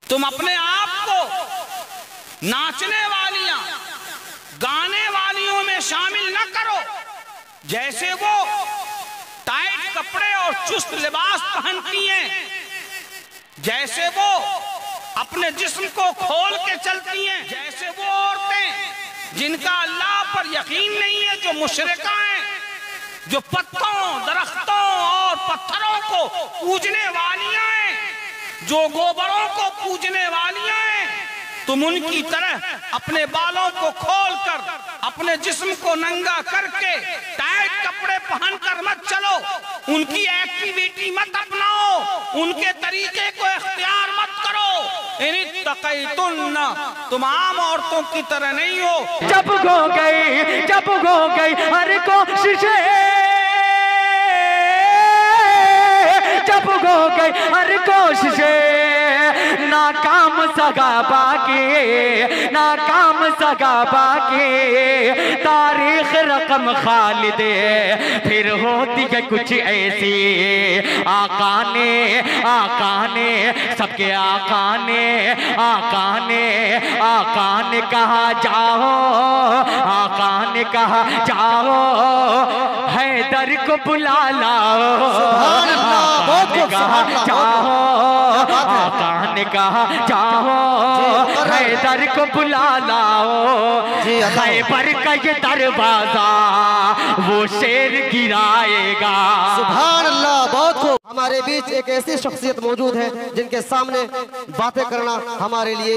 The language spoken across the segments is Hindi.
तुम अपने आप को नाचने वालियां, गाने वालियों में शामिल न करो। जैसे वो टाइट कपड़े और चुस्त लिबास पहनती हैं, जैसे वो अपने जिस्म को खोल के चलती हैं, जैसे वो औरतें जिनका अल्लाह पर यकीन नहीं है, जो मुशरिका हैं, जो पत्तों, दरख्तों और पत्थरों को पूजने वालियां हैं, जो गोबरों को पूजने वालियां हैं, तुम उनकी तरह अपने बालों को खोलकर, अपने जिस्म को नंगा करके टाइट कपड़े पहनकर मत चलो। उनकी एक्टिविटी मत अपनाओ, उनके तरीके को इख्तियार मत करो। इनित्तक़ैतुन्ना, तुम आम औरतों की तरह नहीं हो। जब हो गई हर कोशिशें, जब हो गई हर कोशिशें, नाकाम सगा बाकी, नाकाम सगा बाकी, तारीख रकम खालिदे फिर होती है कुछ ऐसी। आका ने सबके आका ने कहा जाओ, आका ने कहा जाओ, हैदर को बुला लाओ। आका ने कहा जाओ, आका ने कहा जाओ, हैदर को बुला लाओ। खैबर का ये दरवाजा वो शेर गिराएगा। सुभान अल्लाह, बहुत खूब। हमारे बीच एक ऐसी शख्सियत मौजूद है जिनके सामने बातें करना हमारे लिए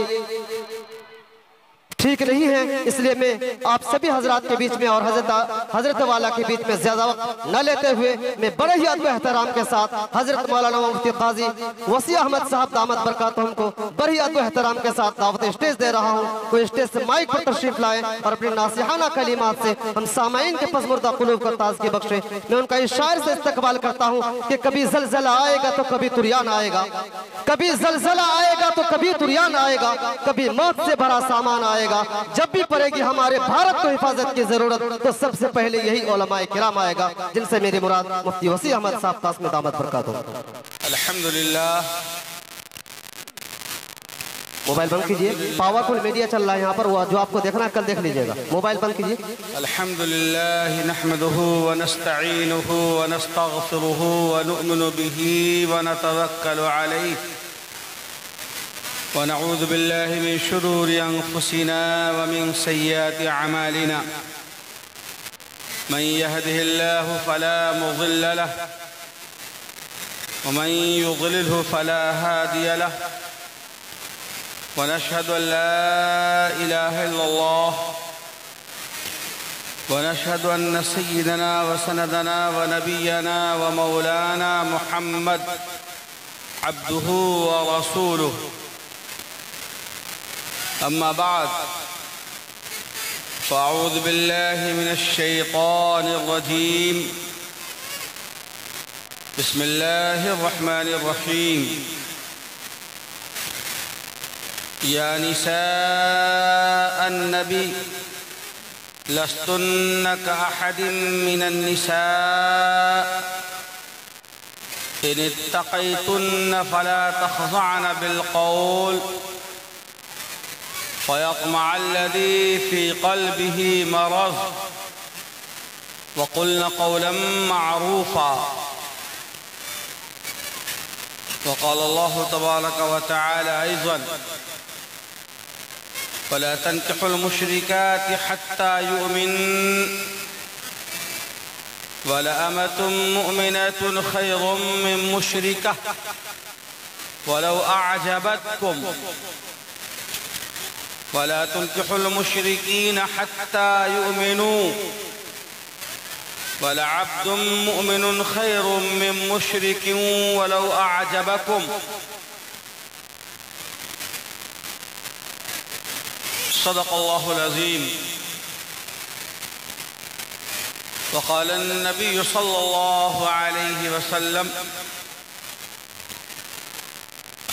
ठीक नहीं है, इसलिए मैं आप सभी हजरात के बीच में और हजरत वाला के बीच में ज्यादा वक्त न लेते हुए मैं बड़े ही अदब एहतराम के साथ हजरत मौलाना मुफ्ती काजी वसी अहमद साहब दामद बरकातुहुम को बड़े ही अदब एहतराम के साथ दावत स्टेज दे रहा हूँ। कोई स्टेज से माइक पर तशरीफ लाए और अपनी नासिहाना कलीमात से हम सामाइन के पसमुर्दा कुलूब को ताज़गी बख्शे। मैं उनका इशारे से इस्तकबाल करता हूँ कि कभी जलजला आएगा तो कभी तुरियान आएगा, कभी जलजला आएगा तो कभी तुरियान आएगा, कभी मौत से भरा सामान आएगा। जब भी पड़ेगी हमारे भारत को हिफाजत की जरूरत तो सबसे पहले यही उलमाए किराम आएगा, जिनसे मेरी मुराद मुफ्ती वसी अहमद साहब कासमी दामद बरकातुहू। अल्हम्दुलिल्लाह। मोबाइल बंद कीजिए, पावरफुल मीडिया चल रहा है यहाँ पर, वो जो आपको देखना है कल देख लीजिएगा। मोबाइल बंद कीजिए। अल्हम्दुलिल्लाह नहमदुहु व नस्तईनुहु व नस्तगफिरुहु व नुअमिनु बिही व नतवक्कलु अलैहि व नऊज़ु बिल्लाहि मिन शुरूरि अनफुसिना व मिन सय्यिआति अमालिना। मन यहदिहिल्लाहु फला मुज़िल्ल लहु व मन युज़लिल्हु फला हादिय लहु। व नशहदु अन ला इलाहा इल्लल्लाह व नशहदु अन्न सय्यिदना व सनदना व नबियना व मौलाना मुहम्मद अब्दुहु व रसूलुहु। अम्मा बाद, फ़अऊज़ु बिल्लाहि मिनश शैतानिर रजीम। बिस्मिल्लाहिर रहमानिर रहीम। या निसाअन नबी लस्तुन्न कअहदिम मिनन निसा इन इत्तक़ैतुन्न फला तख़ज़अन बिलक़ौल फ़यत्मअ अल्लज़ी फ़ी क़ल्बिही मरज़ वक़ुल्न क़ौलन मअरूफ़ा। वक़ाल अल्लाहु तबारक व तआला अयज़न वला तन्किहुल मुशरिकाति हत्ता युमिन वलअमतुम मुअमिनतुन खैरुम मिन मुशरिकह वलौ अअजबतकुम वला तुनकिहुल मुशरिकीन हत्ता युमिनू वलअब्दुम मुअमिनुन खैरुम मिन मुशरिकिन वलौ अअजबकुम। सदक़ल्लाहुल अज़ीम। वक़ाल नबी सल्लल्लाहु अलैहि वसल्लम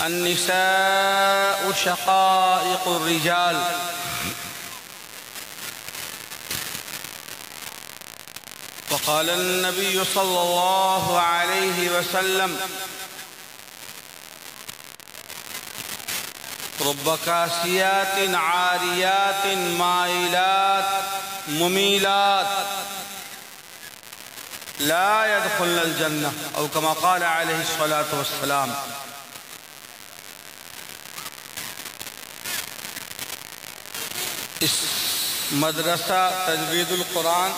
अन्निसाउ शक़ाइक़ुर रिजाल। वक़ाल नबी सल्लल्लाहु अलैहि वसल्लम रुब्बकासियातिन आरियातिन माइलात मुमीलात ला यदखुलनल जन्नह औ कमा क़ाल अलैहि सलातु वस्सलाम। इस मदरसा तजवीदुल कुरान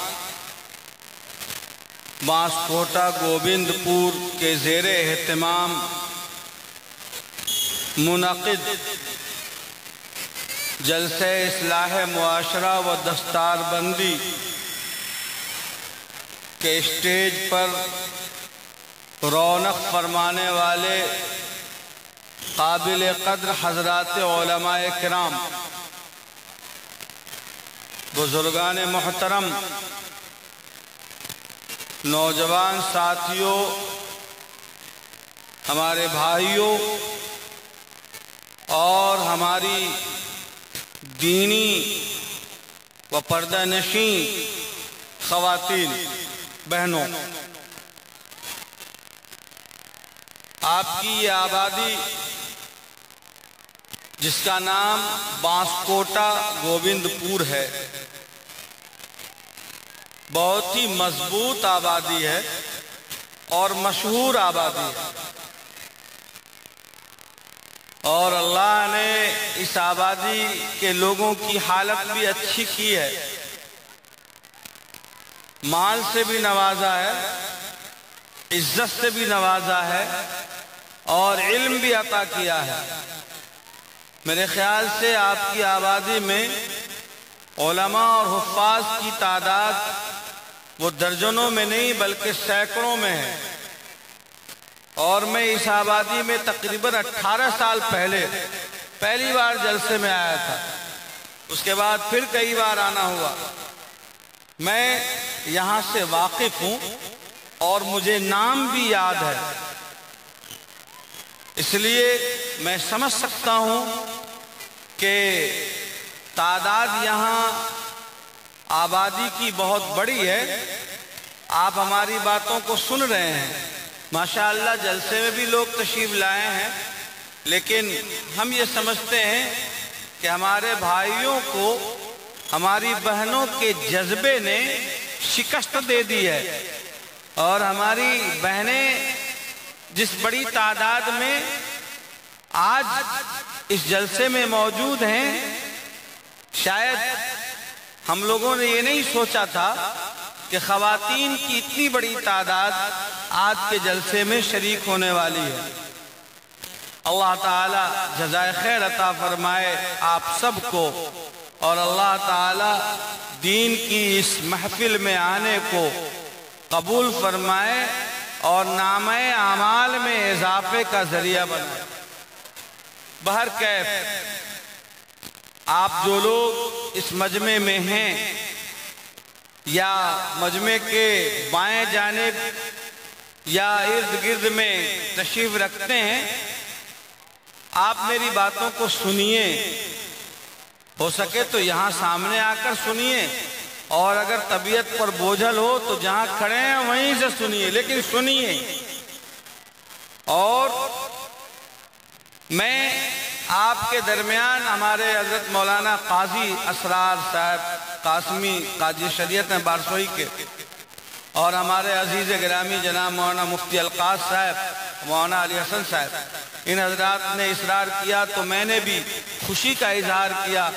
बांसकोटा गोविंदपुर के ज़ेरे एहतमाम मुनक़िद जलसे इस्लाह मुआशरा व दस्तारबंदी के स्टेज पर रौनक फरमाने वाले काबिल क़द्र हज़रात उलमाए किराम, बुजुर्गान मोहतरम, नौजवान साथियों, हमारे भाइयों और हमारी दीनी व पर्दा नशीं ख़वातीन बहनों, आपकी ये आबादी जिसका नाम बांसकोटा गोविंदपुर है, बहुत ही मजबूत आबादी है और मशहूर आबादी है। और अल्लाह ने इस आबादी के लोगों की हालत भी अच्छी की है, माल से भी नवाजा है, इज्जत से भी नवाजा है और इल्म भी अता किया है। मेरे ख्याल से आपकी आबादी में उलमा और हुफ़्फ़ाज़ की तादाद वो दर्जनों में नहीं बल्कि सैकड़ों में है। और मैं इस आबादी में तकरीबन 18 साल पहले पहली बार जलसे में आया था, उसके बाद फिर कई बार आना हुआ। मैं यहाँ से वाकिफ़ हूँ और मुझे नाम भी याद है, इसलिए मैं समझ सकता हूँ कि तादाद यहाँ आबादी की बहुत बड़ी है। आप हमारी बातों को सुन रहे हैं, माशाअल्लाह जलसे में भी लोग तशरीफ़ लाए हैं, लेकिन हम ये समझते हैं कि हमारे भाइयों को हमारी बहनों के जज्बे ने शिकस्त दे दी है और हमारी बहनें जिस बड़ी तादाद में आज इस जलसे में मौजूद हैं, शायद हम लोगों ने ये नहीं सोचा था कि ख़वातीन की इतनी बड़ी तादाद आज के जलसे में शरीक होने वाली है। अल्लाह ताला जज़ाए खैर अता फरमाए आप सबको, और अल्लाह ताला दीन की इस महफिल में आने को कबूल फरमाए और नामे आमाल में इजाफे का जरिया बनाए। बहर कैफ आप जो लोग इस मजमे में हैं या मजमे के बाएं जानिब या इर्द गिर्द में तशरीफ रखते हैं, आप मेरी बातों को सुनिए, हो सके तो यहाँ सामने आकर सुनिए, और अगर तबीयत पर बोझल हो तो जहाँ खड़े हैं वहीं से सुनिए, लेकिन सुनिए। और मैं आपके दरमियान हमारे हजरत मौलाना काजी असरार साहब कासमी काजी शरीयत हैं बारसोई के, और हमारे अजीज़ गिरामी जनाब मौलाना मुफ्ती अलकास साहब, मौलाना अली हसन साहब, इन हजरात ने इसरार किया तो मैंने भी खुशी का इजहार किया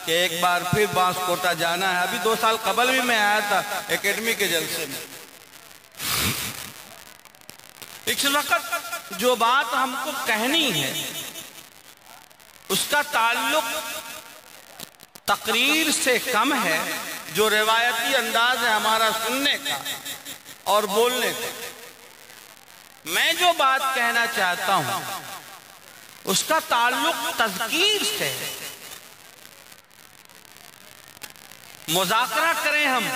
कि एक बार फिर बांसकोटा जाना है। अभी 2 साल कबल भी मैं आया था एकेडमी के जलसे में। इस वक्त जो बात हमको कहनी है उसका ताल्लुक तकरीर से कम है, जो रिवायती अंदाज है हमारा सुनने का और बोलने का। मैं जो बात कहना चाहता हूं उसका ताल्लुक तज़कीर से है। मुज़ाकरा करें हम,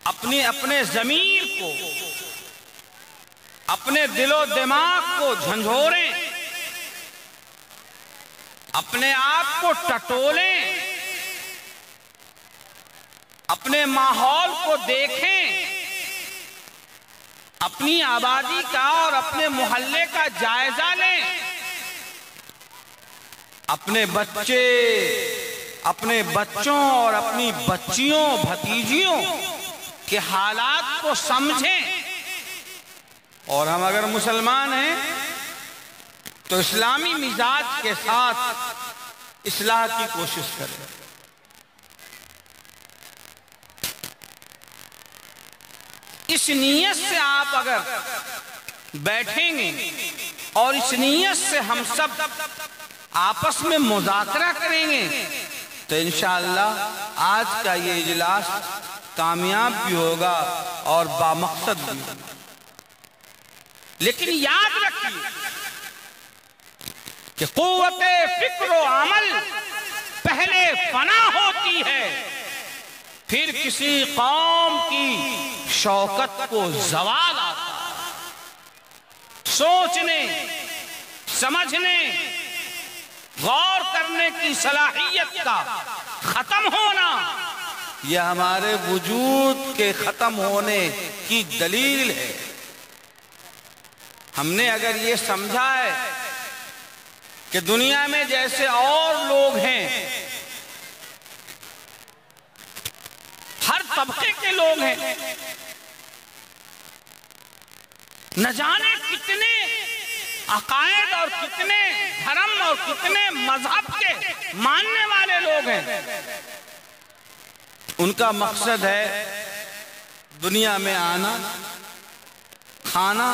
अपने ज़मीर को, अपने दिलो दिमाग को झंझोरें, अपने आप को टटोलें, अपने माहौल को देखें, अपनी आबादी का और अपने मोहल्ले का जायजा लें अपने बच्चे, अपने बच्चों और अपनी बच्चियों भतीजियों के हालात को समझें। और हम अगर मुसलमान हैं तो इस्लामी मिजाज के साथ इस्लाह की कोशिश करें। इस नीयत से आप अगर बैठेंगे और इस नीयत से हम सब आपस में मुज़ाकरा करेंगे तो इंशाअल्लाह आज का ये इजलास कामयाब भी होगा और बामकसद भी होगा। लेकिन याद रखिए कि क़ुव्वते फ़िक्र व अमल पहले फना होती है, फिर किसी कौम की शौकत को ज़वाल आता है। सोचने, समझने, गौर करने की सलाहियत का खत्म होना यह हमारे वजूद के खत्म होने की दलील है। हमने अगर ये समझा है कि दुनिया में जैसे और लोग हैं, हर तबके के लोग हैं, न जाने कितने अकायद और कितने धर्म और कितने मजहब के मानने वाले लोग हैं, उनका मकसद है दुनिया में आना, खाना,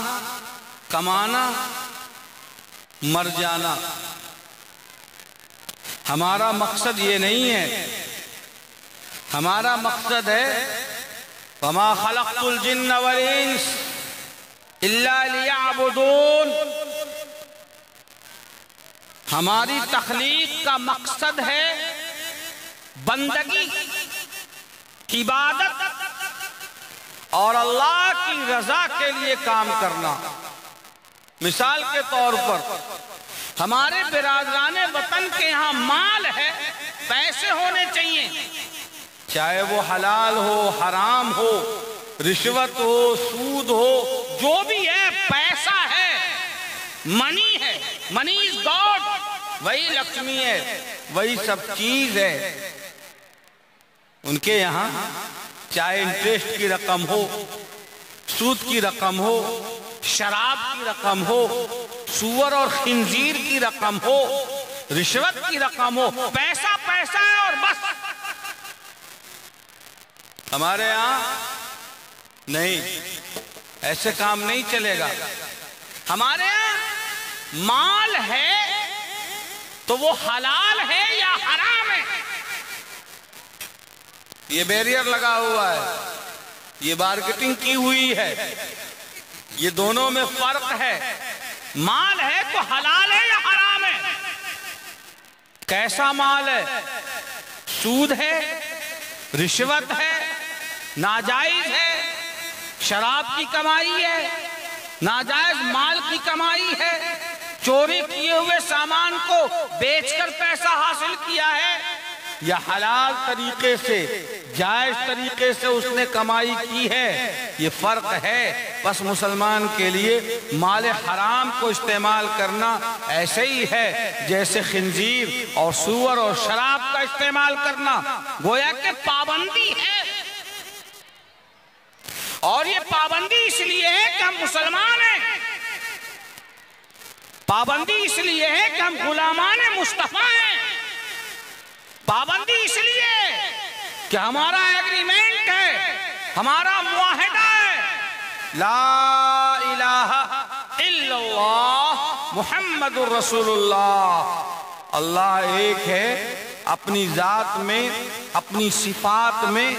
कमाना, मर जाना। हमारा मकसद ये नहीं है। हमारा मकसद है वमा खलक़तुल जिन्न वल इंस इल्ला लियअबुदून। हमारी तख्लीक का मकसद है बंदगी, इबादत और अल्लाह की रजा के लिए काम करना। मिसाल के तौर पर हमारे बिरादराने वतन के यहाँ माल है, पैसे होने चाहिए, चाहे वो हलाल हो, हराम हो, रिश्वत हो, सूद हो, जो भी है पैसा है, मनी है, मनी इज गॉड, वही लक्ष्मी है, वही सब चीज है। उनके यहाँ चाहे इंटरेस्ट की रकम हो, सूद की रकम हो, शराब की रकम हो, सूअर और खिंजीर की रकम हो, रिश्वत की रकम हो, पैसा पैसा है और बस। हमारे यहाँ नहीं, ऐसे काम नहीं चलेगा। हमारे यहाँ माल है तो वो हलाल है या हराम है, ये बैरियर लगा हुआ है, ये मार्केटिंग की हुई है, ये दोनों में फर्क है। माल है तो हलाल है या हराम है। कैसा माल है? सूद है, रिश्वत है, नाजायज है, शराब की कमाई है, नाजायज माल की कमाई है, चोरी किए हुए सामान को बेचकर पैसा हासिल किया है, या हलाल तरीके से, जायज तरीके से उसने कमाई की है, ये फर्क है। बस मुसलमान के लिए माल हराम को इस्तेमाल करना ऐसे ही है जैसे खिंजीर और सूअर और शराब का इस्तेमाल करना, गोया के पाबंदी है। और ये पाबंदी इसलिए है कि हम मुसलमान हैं, पाबंदी इसलिए है कि हम गुलामान मुस्तफा हैं, पाबंदी इसलिए कि हमारा एग्रीमेंट है, हमारा मुआहिदा है, ला इलाहा इल्लल्लाह मुहम्मदुर रसूलुल्लाह। अल्लाह एक है, अपनी जात में, अपनी सिफात में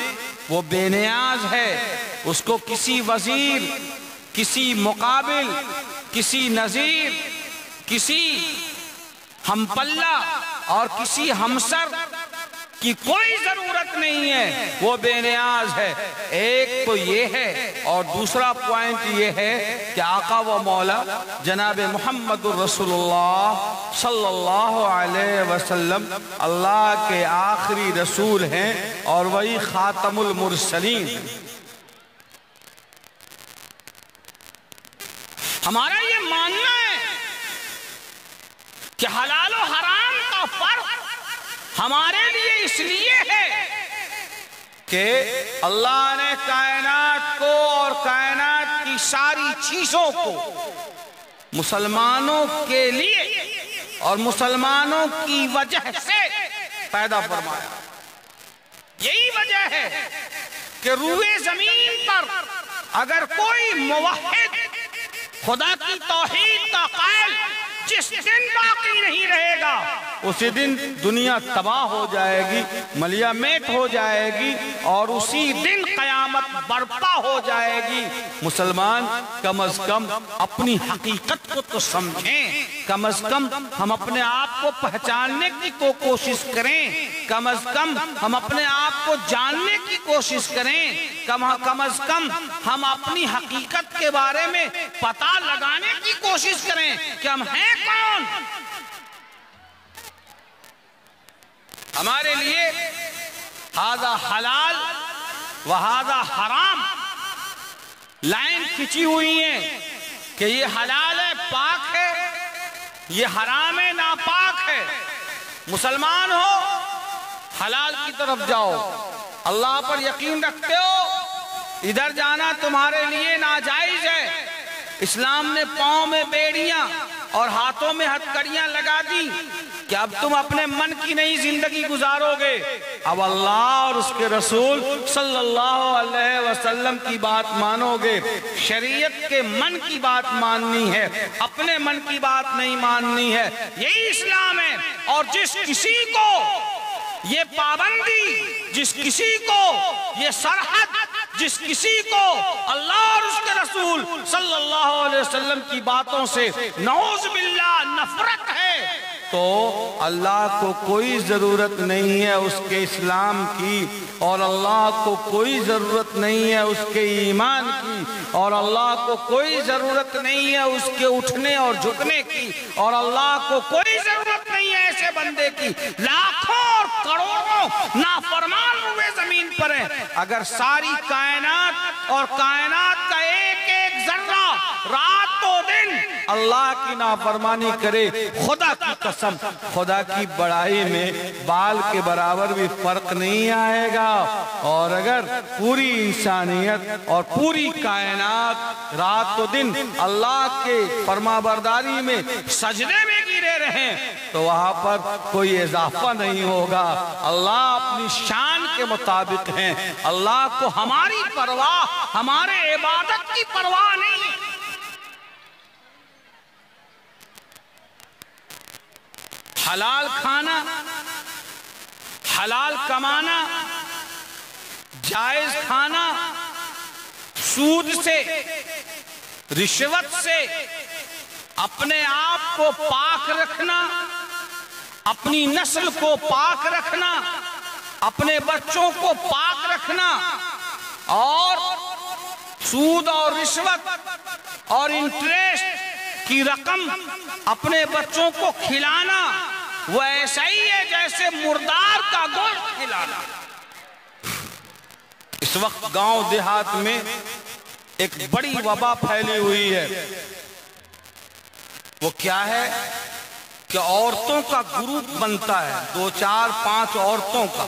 वो बेनियाज है, उसको किसी वजीर, किसी मुकाबिल, किसी नजीर, किसी हमपल्ला और किसी हमसर की कोई जरूरत नहीं है, वो बेनियाज है। एक तो ये है, और दूसरा पॉइंट ये है कि आका व मौला जनाब मुहम्मदुर रसूलुल्लाह सल्लल्लाहु अलैहि वसल्लम अल्लाह के आखिरी रसूल हैं और वही खातमुल मुरसलीन। हमारा ये मानना है कि हलाल और हराम का का फर्क हमारे लिए इसलिए है कि अल्लाह ने कायनात को और कायनात की सारी चीजों को मुसलमानों के लिए और मुसलमानों की वजह से पैदा फरमाया। यही वजह है कि रूए जमीन पर अगर कोई मुवहिद खुदा की तौहीद का कायल जिस दिन बाकी नहीं रहेगा उसी दिन दुनिया तबाह हो जाएगी, मलिया मेट हो जाएगी और उसी दिन कयामत बर्पा हो जाएगी। मुसलमान कम अज कम अपनी हकीकत को तो समझें, कम अज कम हम अपने आप को पहचानने की तो कोशिश करें, कम अज कम हम अपने आप को जानने की कोशिश करें, कम अज कम हम अपनी हकीकत के बारे में पता लगाने की कोशिश करें कि हम हैं कौन। हमारे लिए हाजा हलाल व हाजा हराम लाइन खिंची हुई है कि ये हलाल है पाक है, ये हराम है नापाक है। मुसलमान हो हलाल की तरफ जाओ, अल्लाह पर यकीन रखते हो, इधर जाना तुम्हारे लिए नाजायज है। इस्लाम ने पांव में बेड़ियां और हाथों में हथकड़ियां लगा दी कि अब तुम अपने मन की नई जिंदगी गुजारोगे, अब अल्लाह और उसके रसूल सल्लल्लाहु अलैहि वसल्लम की बात मानोगे। शरीयत के मन की बात माननी है, अपने मन की बात नहीं माननी है। यही इस्लाम है। और जिस किसी को ये पाबंदी, जिस किसी को ये सरहद, जिस किसी को अल्लाह और उसके रसूल सल्लल्लाहु अलैहि वसल्लम की बातों से नऊज़ बिल्लाह नफरत है, तो अल्लाह को कोई जरूरत नहीं है उसके इस्लाम की, और अल्लाह को कोई जरूरत नहीं है उसके ईमान की, और अल्लाह को कोई जरूरत नहीं है उसके उठने और झुकने की, और अल्लाह को कोई जरूरत नहीं है ऐसे बंदे की। लाखों और करोड़ों नाफरमान हुए जमीन पर है, अगर सारी कायनात और कायनात का एक एक जर्रा रात और दिन अल्लाह की नाफरमानी करे, खुदा की कसम, खुदा की बड़ाई में बाल के बराबर भी फर्क नहीं आएगा। और अगर पूरी इंसानियत और पूरी कायनात रात और दिन अल्लाह के फरमाबरदारी में सजदे में गिरे रहें तो वहां पर कोई इजाफा नहीं होगा। अल्लाह अपनी शान के मुताबिक हैं, अल्लाह को हमारी परवाह, हमारे इबादत की परवाह नहीं। हलाल खाना, हलाल कमाना, जायज खाना, सूद से, रिश्वत से अपने आप को पाक रखना, अपनी नस्ल को पाक रखना, अपने बच्चों को पाक रखना, और सूद और रिश्वत और इंटरेस्ट की रकम अपने बच्चों को खिलाना वो ऐसा ही है जैसे मुर्दार का गोश्त खिलाना। इस वक्त गांव देहात में एक बड़ी वबा फैली हुई है। वो क्या है कि औरतों का ग्रुप बनता है, 2, 4, 5 औरतों का,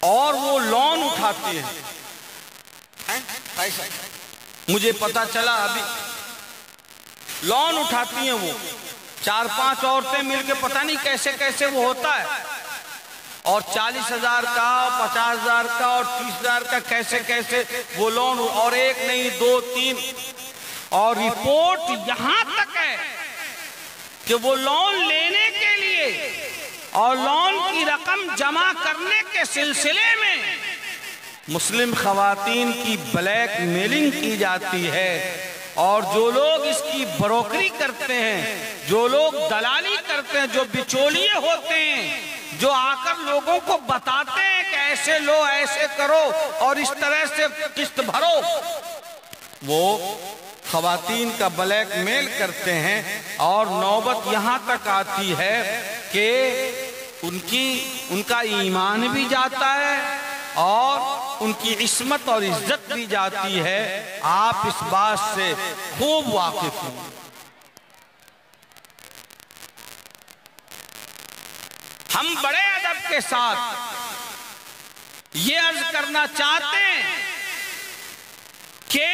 और वो लोन उठाती है। मुझे पता चला अभी लोन उठाती हैं वो 4-5 औरतें मिलके, पता नहीं कैसे कैसे वो होता है, और 40,000 का, 50,000 का और 30,000 का कैसे कैसे वो लोन, और एक नहीं 2, 3, और रिपोर्ट यहां तक है कि वो लोन लेने के लिए और लोन की रकम जमा करने के सिलसिले में मुस्लिम खवातीन की ब्लैक मेलिंग की जाती है, और जो लोग इसकी ब्रोकरी करते हैं, जो लोग दलाली करते हैं, जो बिचौलिए होते हैं, जो आकर लोगों को बताते हैं कि ऐसे लो, ऐसे करो और इस तरह से किस्त भरो, वो खवातीन का ब्लैकमेल करते हैं। और नौबत यहाँ तक आती है कि उनका ईमान भी जाता है और उनकी इस्मत और इज्जत भी जाती है। आप इस बात से खूब वाकिफ हैं। हम बड़े अदब के साथ ये अर्ज करना चाहते हैं कि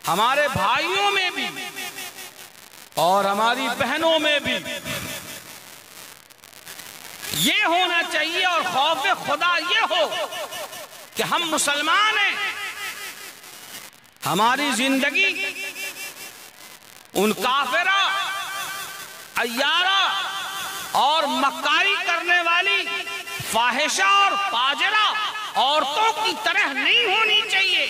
हमारे भाइयों में भी और हमारी बहनों में भी ये होना चाहिए और खौफ खुदा ये हो कि हम मुसलमान हैं, हमारी जिंदगी उन काफिरा, अय्यारा और मक्कारी करने वाली फाहिशा और फाजिरा औरतों की तरह नहीं होनी चाहिए।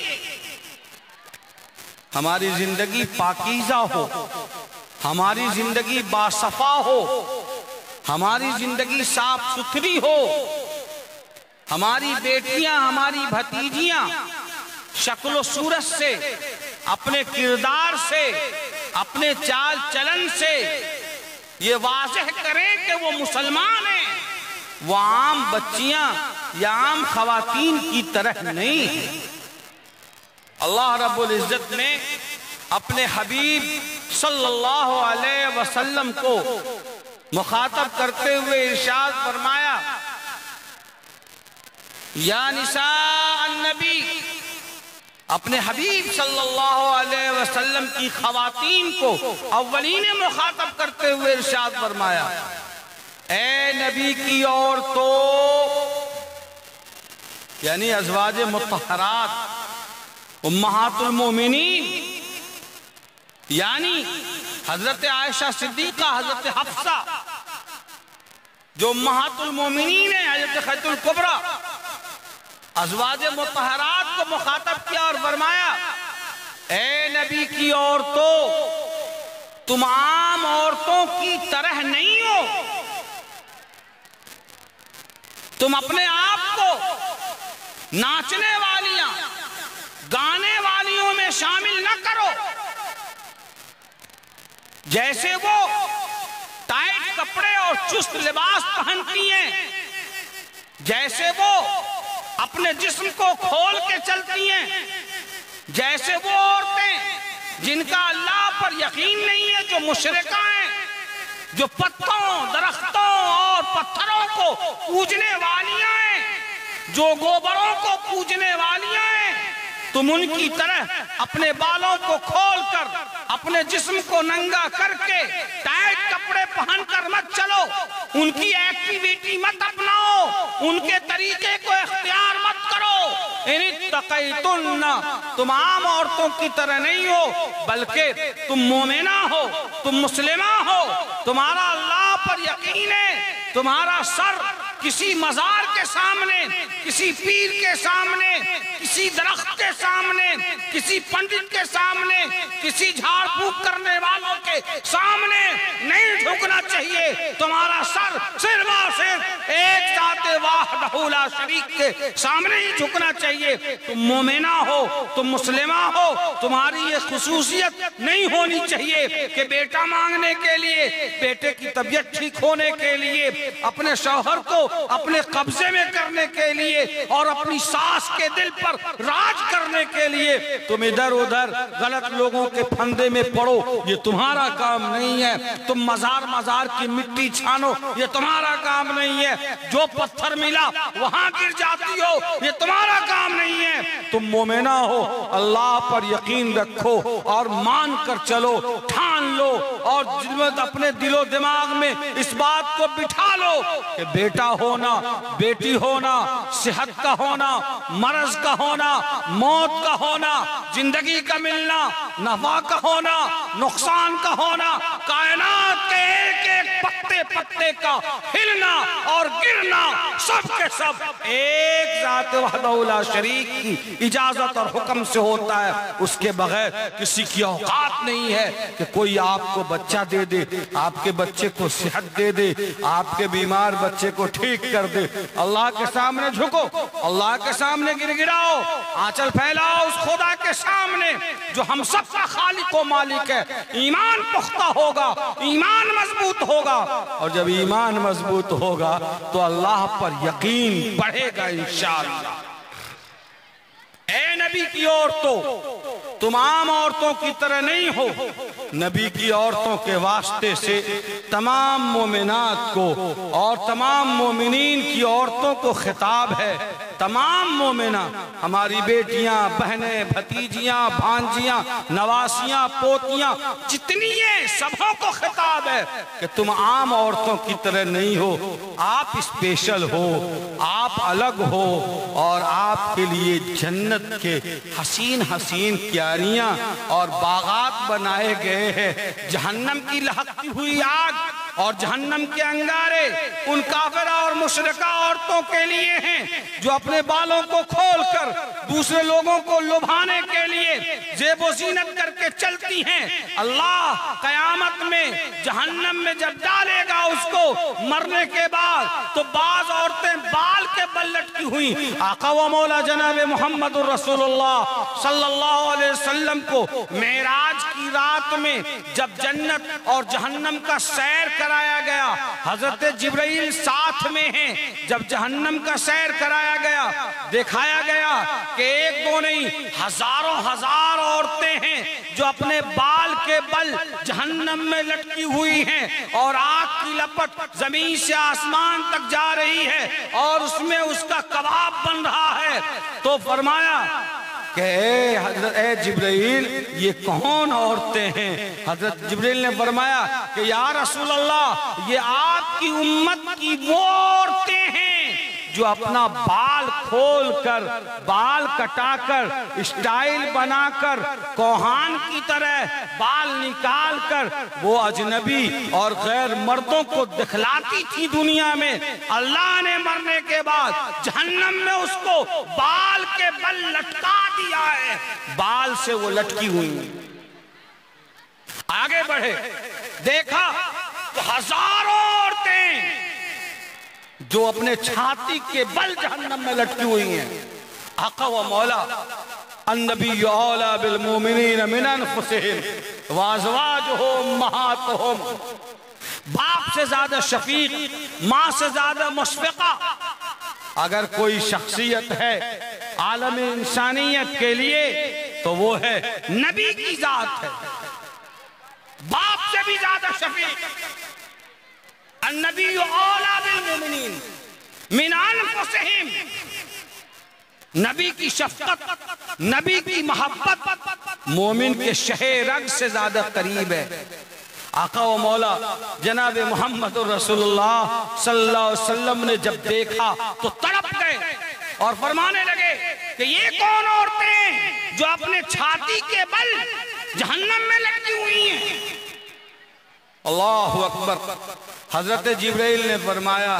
हमारी जिंदगी पाकीज़ा हो, हमारी जिंदगी बासफा हो, हमारी जिंदगी साफ सुथरी हो, हमारी बेटियां, हमारी भतीजियां शक्ल सूरत से, अपने किरदार से, अपने चाल चलन से ये वाज़ेह करें कि वो मुसलमान हैं, वो आम बच्चियां या आम खवातीन की तरह नहीं है। अल्लाह रब्बुल इज्जत ने अपने हबीब सल्लल्लाहु अलैहि वसल्लम को मुखातब करते हुए इरशाद फरमाया, या निसा अन्नबी, अपने हबीब सल्लल्लाहु अलैहि वसल्लम की खवातीन को अव्वलीन मुखातब करते हुए इरशाद फरमाया, ए नबी की औरतों, यानी अज़वाजे मुत्तहरात, उम्महातुल मोमिनीन, यानी हजरत आयशा सिद्दीका, हजरत हफ्सा जो उम्महातुल मोमिनीन है, हजरत खैतुल कुबरा, अज़वाजे मुत्तहरात को मुखातब किया और फरमाया, ए नबी की औरतों, तुम आम औरतों की तरह नहीं हो, तुम अपने आप को नाचने वालियां, गाने वालियों में शामिल न करो। जैसे वो टाइट कपड़े और चुस्त लिबास पहनती हैं, जैसे वो अपने जिस्म को खोल के चलती हैं, जैसे वो औरतें जिनका अल्लाह पर यकीन नहीं है, जो मुशरिका हैं, जो पत्तों, दरख्तों और पत्थरों को पूजने वालियां हैं, जो गोबरों को पूजने वालियां हैं, तुम उनकी तरह अपने बालों को खोलकर, अपने जिस्म को नंगा करके टाइट कपड़े पहनकर मत चलो, उनकी एक्टिविटी मत अपनाओ, उनके तरीके को इख्तियार मत करो। इनित्तक़ैतुन्ना, तुम आम औरतों की तरह नहीं हो, बल्कि तुम मोमिना हो, तुम मुस्लिमा हो, तुम्हारा अल्लाह पर यकीन है, तुम्हारा सर किसी मजार के सामने, किसी पीर के सामने, किसी दरख्त के सामने, किसी पंडित के सामने, किसी झाड़ फूक करने वालों के सामने नहीं झुकना चाहिए। तुम्हारा सर सिर्फ और सिर्फ एक ज़ाते वाहिदहू ला शरीक के सामने ही झुकना चाहिए। तुम मोमिना हो, तुम मुस्लिमा हो, तुम्हारी ये खुसूसियत नहीं होनी चाहिए कि बेटा मांगने के लिए, बेटे की तबीयत ठीक होने के लिए, अपने शौहर को अपने कब्जे में करने के लिए और अपनी सास के दिल पर राज करने के लिए तुम इधर उधर गलत लोगों के फंदे में पड़ो, ये तुम्हारा काम नहीं है। तुम मजार की मिट्टी छानो, ये तुम्हारा काम नहीं है। जो पत्थर मिला वहां गिर जाती हो, ये तुम्हारा काम नहीं है। तुम मोमिना हो, अल्लाह पर यकीन रखो और मान कर चलो, ठान लो और अपने दिलो दिमाग में इस बात को बिठा लो कि बेटा होना, बेटी होना, सेहत का होना, मर्ज का होना, मौत का होना, जिंदगी का मिलना, नफा का होना, नुकसान का होना, कायनात के एक एक पत्ते पत्ते का हिलना और गिरना, सब के सब एक ज़ात वहदहू ला शरीक की इजाजत और हुक्म से होता है। उसके बगैर किसी की औकात नहीं है कि कोई आपको बच्चा दे दे, आपके बच्चे को सेहत दे दे, आपके बीमार बच्चे को ठीक कर दे। अल्लाह के सामने झुको, अल्लाह के सामने गिड़गिड़ाओ, आंचल फैलाओ उस खुदा के सामने जो हम सब का खालिक व मालिक है। ईमान पुख्ता होगा, ईमान मजबूत होगा, और जब ईमान मजबूत होगा तो अल्लाह पर यकीन बढ़ेगा इंशाअल्लाह। ए नबी की औरतों, तुम आम औरतों की तरह नहीं हो, नबी की औरतों के वास्ते से तमाम मोमिनात को और तमाम मोमिनीन की औरतों को खिताब है। तमाम मोमिना, हमारी बेटियां, बहनें, भतीजियां, भांजियां, नवासियां, पोतियां, जितनी ये सबों को खिताब है कि तुम आम औरतों की तरह नहीं हो, आप स्पेशल हो, आप अलग हो और आपके लिए जन्नत के हसीन हसीन क्यारियां और बागात बनाए गए हैं। जहन्नम की लहकती हुई आग और जहन्नम के अंगारे उन काफिरा और मुशरिका औरतों के लिए हैं जो अपने बालों को खोलकर दूसरे लोगों को लुभाने के लिए जेबो जीनत करके चलती हैं। अल्लाह कयामत में जहन्नम में जब डालेगा उसको मरने के बाद, तो बाज औरतें बाल के बल लटकी हुई आका व मौला जनाब मोहम्मद रसूलुल्लाह सल्लल्लाहु अलैहि वसल्लम को मेराज की रात में जब जन्नत और जहन्नम का सैर कराया गया, हजरत जिब्राइल साथ में हैं। जब जहन्नम का सैर कराया गया, दिखाया गया कि एक दो नहीं हजारों हजार औरतें हैं जो अपने बाल के बल जहन्नम में लटकी हुई हैं और आग की लपट जमीन से आसमान तक जा रही है और उसमें उसका कबाब बन रहा है। तो फरमाया कि ए जिब्राइल, ये कौन औरतें हैं? हजरत जिब्राइल ने फरमाया कि या रसूल अल्लाह, ये आपकी उम्मत की वो औरतें हैं जो अपना बाल खोलकर, बाल कटाकर, स्टाइल बनाकर, कोहान की तरह बाल निकालकर वो अजनबी और गैर मर्दों को दिखलाती थी दुनिया में। अल्लाह ने मरने के बाद जहन्नम में उसको बाल के बल लटका दिया है, बाल से वो लटकी हुई। आगे बढ़े, देखा तो हजारों औरतें जो अपने छाती के बल जहन्नम में लटकी हुई हैं। आका व मौला अन्नबी औला बिल मोमिनीन मिन अनफुसिहिम व अज़वाजुहुम उम्महातुहुम, बाप से ज्यादा शफीक, माँ से ज्यादा मुशफ़िक़ा अगर कोई शख्सियत है आलम इंसानियत के लिए तो वो है नबी की जात है। बाप से भी ज्यादा शफीक, अन्नबी औला बिल मोमिनीन मिन अनफुसिहिम, नबी की शफ़क़त, नबी की मोहब्बत मोमिन के शहे रग से ज्यादा करीब है। आका व मौला जनाब मोहम्मद रसूलुल्लाह सल्लल्लाहु अलैहि वसल्लम ने जब देखा तो तड़प गए और फरमाने लगे कि ये कौन औरतें हैं जो अपने छाती के बल जहन्नम में लटकी हुई हैं। अल्लाहु अकबर। हजरत जिब्राइल ने फरमाया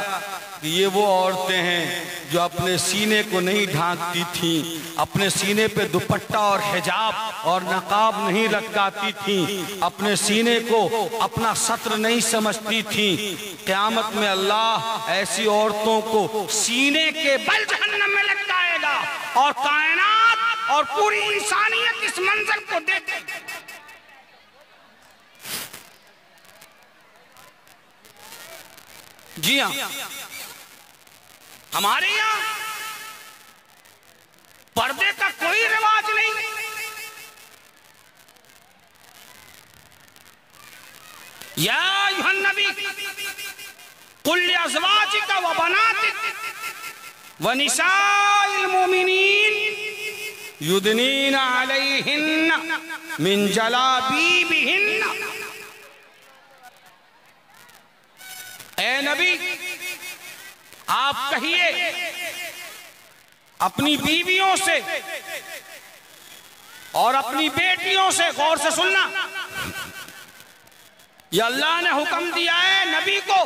कि ये वो औरतें हैं जो अपने सीने को नहीं ढांकती थीं, अपने सीने पे दुपट्टा और हिजाब और नकाब नहीं लटकाती थीं, अपने सीने को अपना सत्र नहीं समझती थीं। क़यामत में अल्लाह ऐसी औरतों को सीने के बल जहन्नम में लटकाएगा और कायनात और पूरी इंसानियत इस मंजर को देखेगी। जी हाँ, हमारे यहाँ पर्दे का कोई रिवाज नहीं। या अय्युहन नबी कुल लिअज़वाजिका व बनातिक व निसाइल मोमिनीन युदनीना अलैहिन्ना मिन जलाबीबिहिन्ना। ए नबी, आप कहिए अपनी बीवियों से और अपनी बेटियों से, गौर से सुनना, ये अल्लाह ने हुक्म दिया है नबी को।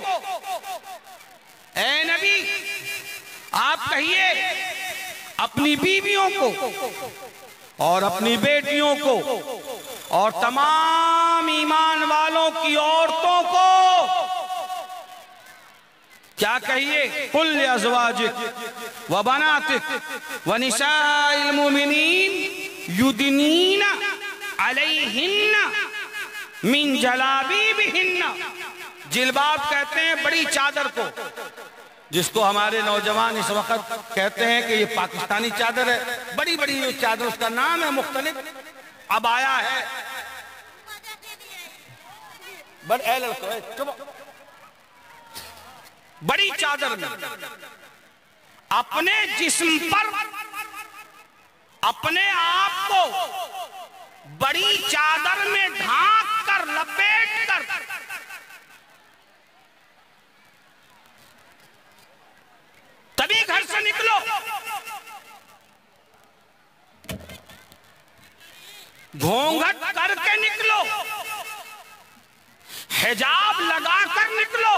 ए नबी, आप कहिए अपनी बीवियों को और अपनी बेटियों को और तमाम ईमान वालों की औरतों को क्या कहिए? कुल अज़वाजिक व बनातिक व निसाइल मोमिनीन युदनीना अलैहिन्ना मिन जलाबीबिहिन्ना। जिलबाब कहते हैं बड़ी चादर को, जिसको हमारे नौजवान इस वक्त कहते हैं कि ये पाकिस्तानी चादर है। बड़ी बड़ी ये चादर, उसका नाम है मुख्तलिफ, अब आया है बड़ी चादर में अपने जिस्म पर अपने आप को बड़ी चादर में ढांक कर लपेट कर तभी घर से निकलो। घूंघट करके निकलो, हिजाब लगाकर निकलो,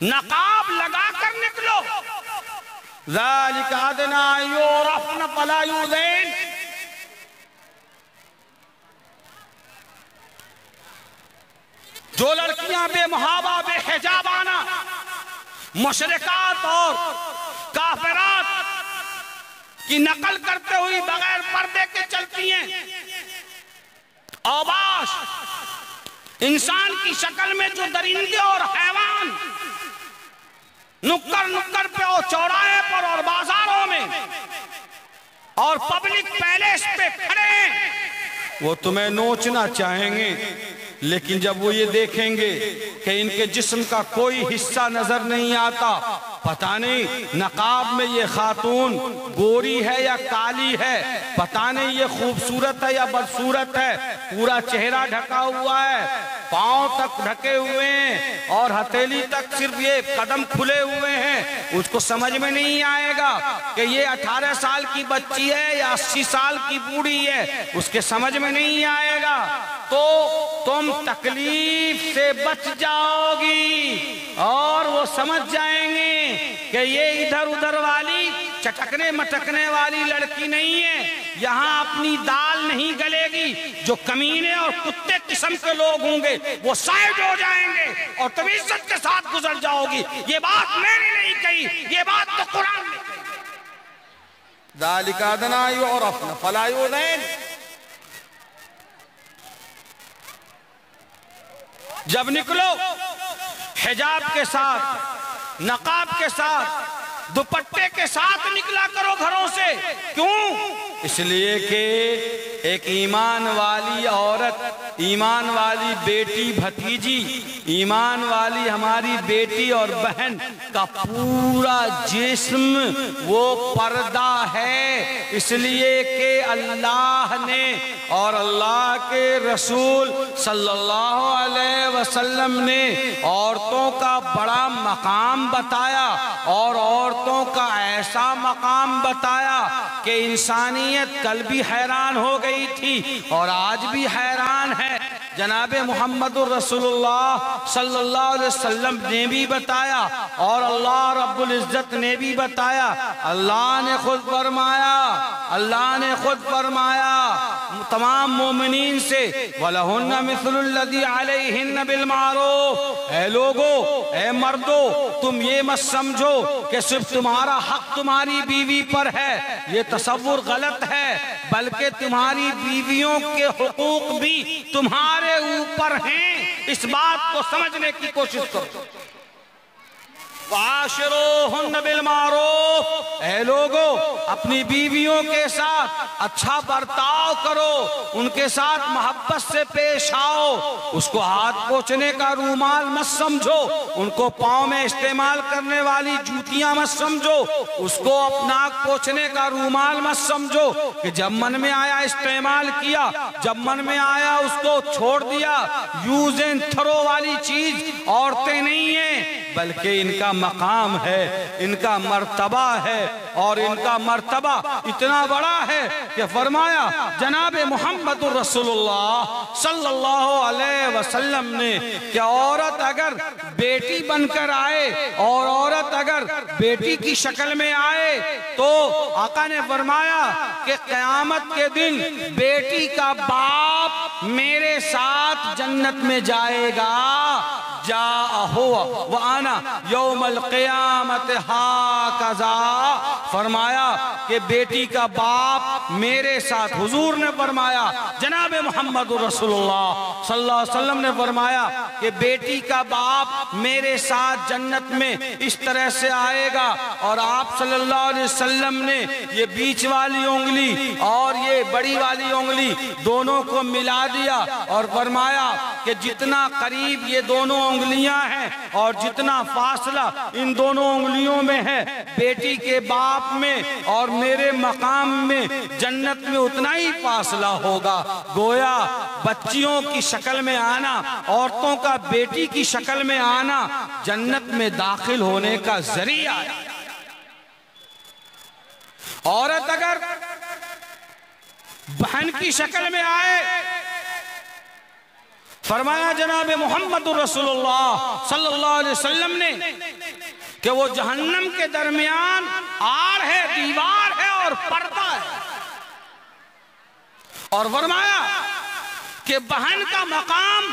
नकाब लगाकर निकलो। ज़ालिका अदना युरफ़्न फ़ला युज़ैन। जो लड़कियां बेमुहाबा बेहिजाबाना मुशरिकात और काफिरात की नकल करते हुई बगैर पर्दे के चलती हैं, औबाश इंसान की शक्ल में जो दरिंदे और हैवान नुक्कड़ नुक्कड़ पे और चौराहे पर और बाजारों में और पब्लिक पैलेस पे खड़े हैं, वो तुम्हें नोचना चाहेंगे, लेकिन जब वो ये देखेंगे कि इनके जिस्म का कोई हिस्सा नजर नहीं आता, पता नहीं नकाब में ये खातून गोरी है या काली है, पता नहीं ये खूबसूरत है या बदसूरत है, पूरा चेहरा ढका हुआ है, पांव तक ढके हुए हैं और हथेली तक सिर्फ ये कदम खुले हुए हैं, उसको समझ में नहीं आएगा कि ये 18 साल की बच्ची है या 80 साल की बूढ़ी है, उसके समझ में नहीं आएगा। तो तुम तकलीफ से बच जाओगी और वो समझ जाएंगे कि ये इधर उधर वाली चटकने मटकने वाली लड़की नहीं है, यहाँ अपनी दाल नहीं गलेगी। जो कमीने और कुत्ते किस्म के लोग होंगे वो साइड हो जाएंगे और तुम इज्जत के साथ गुजर जाओगी। ये बात मैंने नहीं कही, ये बात तो कुरान ने कही। ज़ालिका अदना युरफ़्न फ़ला युज़ैन। जब निकलो हिजाब के साथ, नकाब के साथ, दुपट्टे के साथ निकला करो घरों से। क्यों? इसलिए कि एक ईमान वाली औरत, ईमान वाली बेटी भतीजी, ईमान वाली हमारी बेटी और बहन का पूरा जिस्म वो पर्दा है। इसलिए कि अल्लाह ने और अल्लाह के रसूल सल्लल्लाहु अलैहि वसल्लम ने औरतों का बड़ा मकाम बताया और औरतों का ऐसा मकाम बताया कि इंसानियत कल भी हैरान हो गई थी और आज भी हैरान है। जनाबे मोहम्मदुर रसूलुल्लाह सल्लल्लाहु अलैहि वसल्लम ने भी बताया और अल्लाह रब्बुल इज्जत ने भी बताया। अल्लाह ने खुद फरमाया, अल्लाह ने खुद फरमाया तमाम मोमिनीन से, वलहुन्ना मिस्लुल्लज़ी अलैहिन्ना बिल मारूफ। ऐ लोगो, ऐ मर्दो, तुम ये मत समझो कि सिर्फ तुम्हारा हक तुम्हारी बीवी पर है, ये तसव्वुर गलत है, बल्कि तुम्हारी बीवियों के हुकूक भी तुम्हारे ऊपर हैं। इस बात को समझने की कोशिश करो। वाशिरूहुन्ना बिल मारूफ। ऐ लोगो, अपनी बीवियों के साथ अच्छा बर्ताव करो, उनके साथ मोहब्बत से पेश आओ। उसको हाथ पोंछने का रूमाल मत समझो, उनको पाँव में इस्तेमाल करने वाली जूतियां मत समझो, उसको अपना पोंछने का रूमाल मत समझो कि जब मन में आया इस्तेमाल किया, जब मन में आया उसको छोड़ दिया। यूज एंड थ्रो वाली चीज औरतें नहीं है, बल्कि इनका मकाम है, इनका मर्तबा है और इनका मर्तबा इतना बड़ा है कि फरमाया जनाबे मोहम्मदुर रसूलुल्लाह सल्लल्लाहु अलैहि वसल्लम ने कि औरत अगर बेटी बनकर आए और औरत अगर बेटी की शक्ल में आए तो आका ने फरमाया कि क़यामत के दिन बेटी का बाप मेरे साथ जन्नत में जाएगा। जाअहु व अना यौमल क़ियामत हाकज़ा। फरमाया कि बेटी का बाप मेरे साथ, हुजूर ने फरमाया, जनाब मोहम्मद रसूलुल्लाह सल्लल्लाहु अलैहि वसल्लम ने फरमाया कि बेटी का बाप मेरे साथ जन्नत में इस तरह से आएगा। और आप सल्लल्लाहु अलैहि वसल्लम ने ये बीच वाली उंगली और ये बड़ी वाली उंगली दोनों को मिला दिया और फरमाया कि जितना करीब ये दोनों उंगलियां हैं और जितना फासला इन दोनों उंगलियों में है, बेटी के बाप में और मेरे मकाम में जन्नत में उतना ही फासला होगा। गोया बच्चियों की शक्ल में आना, औरतों का बेटी की शक्ल में आना जन्नत में दाखिल होने का जरिया है। औरत अगर बहन की शक्ल में आए, फरमाया जनाब मोहम्मद रसूलुल्लाह सल्लल्लाहु अलैहि वसल्लम ने कि वो जहन्नम के दरमियान आड़ है, दीवार है और पर्दा है। और फरमाया कि बहन का मकाम,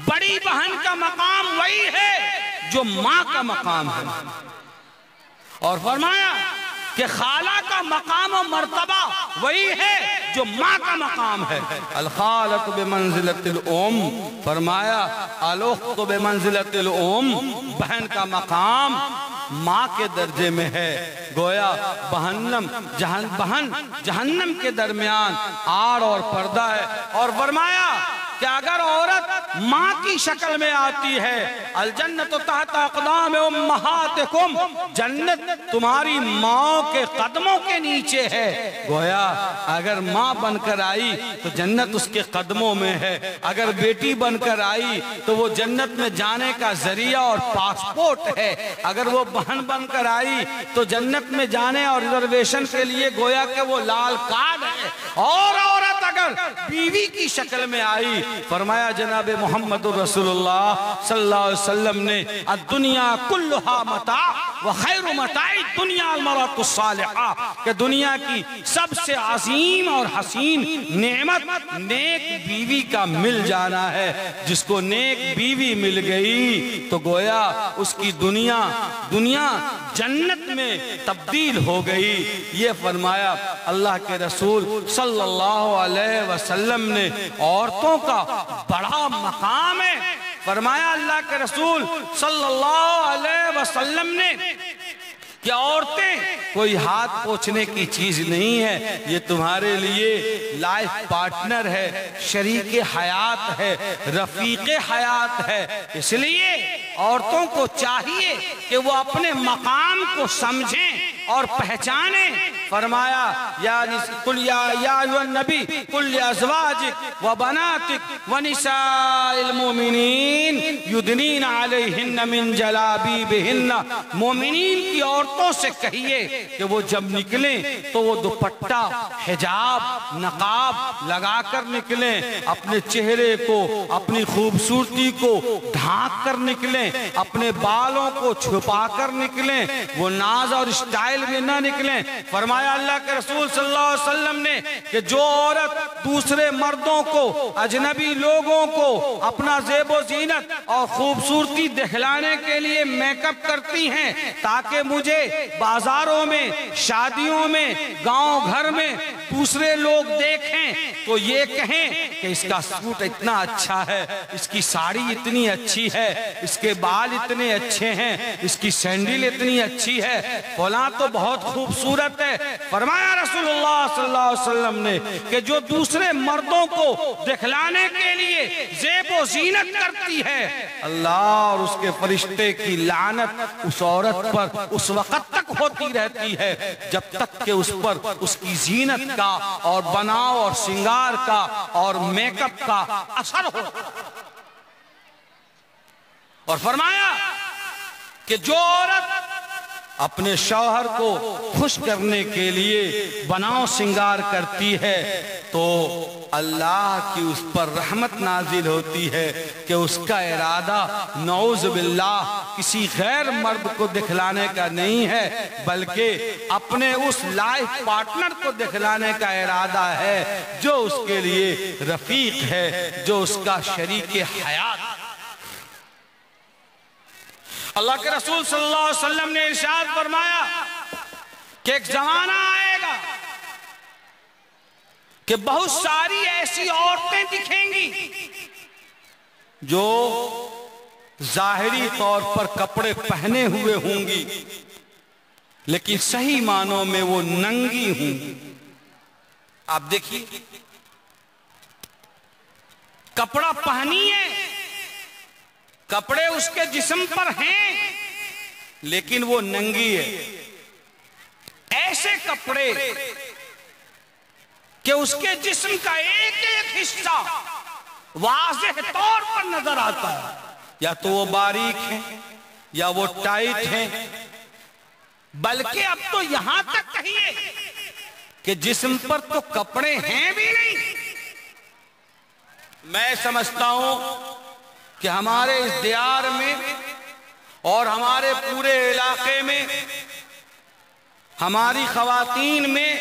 बड़ी बहन का मकाम वही है जो मां का मकाम है। और फरमाया कि खाला का मकाम और मर्तबा वही है जो माँ का मकाम है। अल खालतु बिमंजिलतिल उम, फरमाया अलुख्तु बिमंजिलतिल उम, बहन का मकाम माँ के दर्जे में है। गोया बहन जहन्नम के दरमियान आड़ और पर्दा है। और फरमाया कि अगर औरत माँ की शक्ल में आती है, अल जन्नतु तहता अक़दाम उम्महातिकुम, जन्नत तुम्हारी माँ के कदमों के नीचे है। गोया अगर माँ बनकर आई तो जन्नत उसके कदमों में है, अगर बेटी बनकर आई तो वो जन्नत में जाने का जरिया और पासपोर्ट है, अगर वो बहन बनकर आई तो जन्नत में जाने और रिजर्वेशन के लिए गोया के वो लाल कार्ड है। और औरत अगर बीवी की शक्ल में आई, फरमाया जनाब मोहम्मद रसूलुल्लाह सल्लल्लाहु अलैहि वसल्लम ने दुनिया कुल्लुहा मता व खैरु मताई दुनिया अल मरअतु सालिहा, कि दुनिया की सबसे अजीम और हसीन नेमत नेक बीवी का मिल जाना है। जिसको नेक बीवी मिल गई तो गोया उसकी दुनिया जन्नत में तब्दील हो गई। ये फरमाया अल्लाह के रसूल सल्लल्लाहु अलैहि वसल्लम ने। औरतों का बड़ा मकाम है। फरमाया अल्लाह के रसूल सल्लल्लाहु अलैहि वसल्लम ने कि औरतें कोई हाथ पोंछने की चीज नहीं है, ये तुम्हारे लिए लाइफ पार्टनर है, शरीक हयात है, रफीक हयात है। इसलिए औरतों को चाहिए कि वो अपने मकाम को समझें और पहचाने। फरमाया या नबी कुल अज़वाजिक व बनातिक व निसाइल मोमिनीन युदनीन अलैहिन्न मिन जलाबीबिहिन्न, मोमिनीन की औरतों से कहिए कि वो जब निकले तो वो दुपट्टा, हिजाब, नकाब लगाकर निकले, अपने चेहरे को, अपनी खूबसूरती को ढांक कर निकले, अपने बालों को छुपा कर निकले, वो नाज और स्टाइल में ना निकले। फरमाया अल्लाह के रसूल सल्लल्लाहु अलैहि वसल्लम ने कि जो औरत दूसरे मर्दों को, अजनबी लोगों को अपना ज़ेबो ज़ीनत और खूबसूरती दिखलाने के लिए मेकअप करती हैं ताकि मुझे बाजारों में, शादियों में, गांव घर में दूसरे लोग देखें तो ये कहें कि इसका सूट इतना अच्छा है, इसकी साड़ी इतनी अच्छी है, इसके बाल इतने अच्छे हैं, इसकी सैंडल इतनी अच्छी है, फला तो बहुत खूबसूरत है। फरमाया रसूलुल्लाह सल्लल्लाहु अलैहि वसल्लम ने कि जो दूसरे मर्दों को दिखलाने के लिए ज़ेबो ज़ीनत करती है, अल्लाह और उसके फरिश्ते की लानत उस औरत पर उस वक्त तक होती रहती है जब तक कि उस पर उसकी ज़ीनत का और बनाव और श्रृंगार का और मेकअप का असर हो। और फरमाया कि जो औरत अपने शौहर को खुश करने के लिए बनाव श्रृंगार करती है तो अल्लाह की उस पर रहमत नाजिल होती है कि उसका इरादा नौज़ बिल्लाह किसी गैर मर्द को दिखलाने का नहीं है, बल्कि अपने उस लाइफ पार्टनर को दिखलाने का इरादा है जो उसके लिए रफीक है, जो उसका शरीक हयात। अल्लाह के रसूल सल्लल्लाहु अलैहि वसल्लम ने इरशाद फरमाया कि एक जमाना आएगा कि बहुत सारी ऐसी औरतें दिखेंगी जो जाहिरी तौर पर कपड़े पहने हुए होंगी, लेकिन सही मानों में वो नंगी होंगी। आप देखिए, कपड़ा पहनी है, कपड़े उसके जिस्म पर हैं, लेकिन वो नंगी है। ऐसे कपड़े कि उसके जिस्म का एक एक हिस्सा वाज़ेह तौर पर नजर आता है, या तो वो बारीक है या वो टाइट है, बल्कि अब तो यहां तक कहिए कि जिस्म पर तो कपड़े हैं भी नहीं। मैं समझता हूं कि हमारे इस दियार में और हमारे पूरे इलाके में हमारी खवातीन में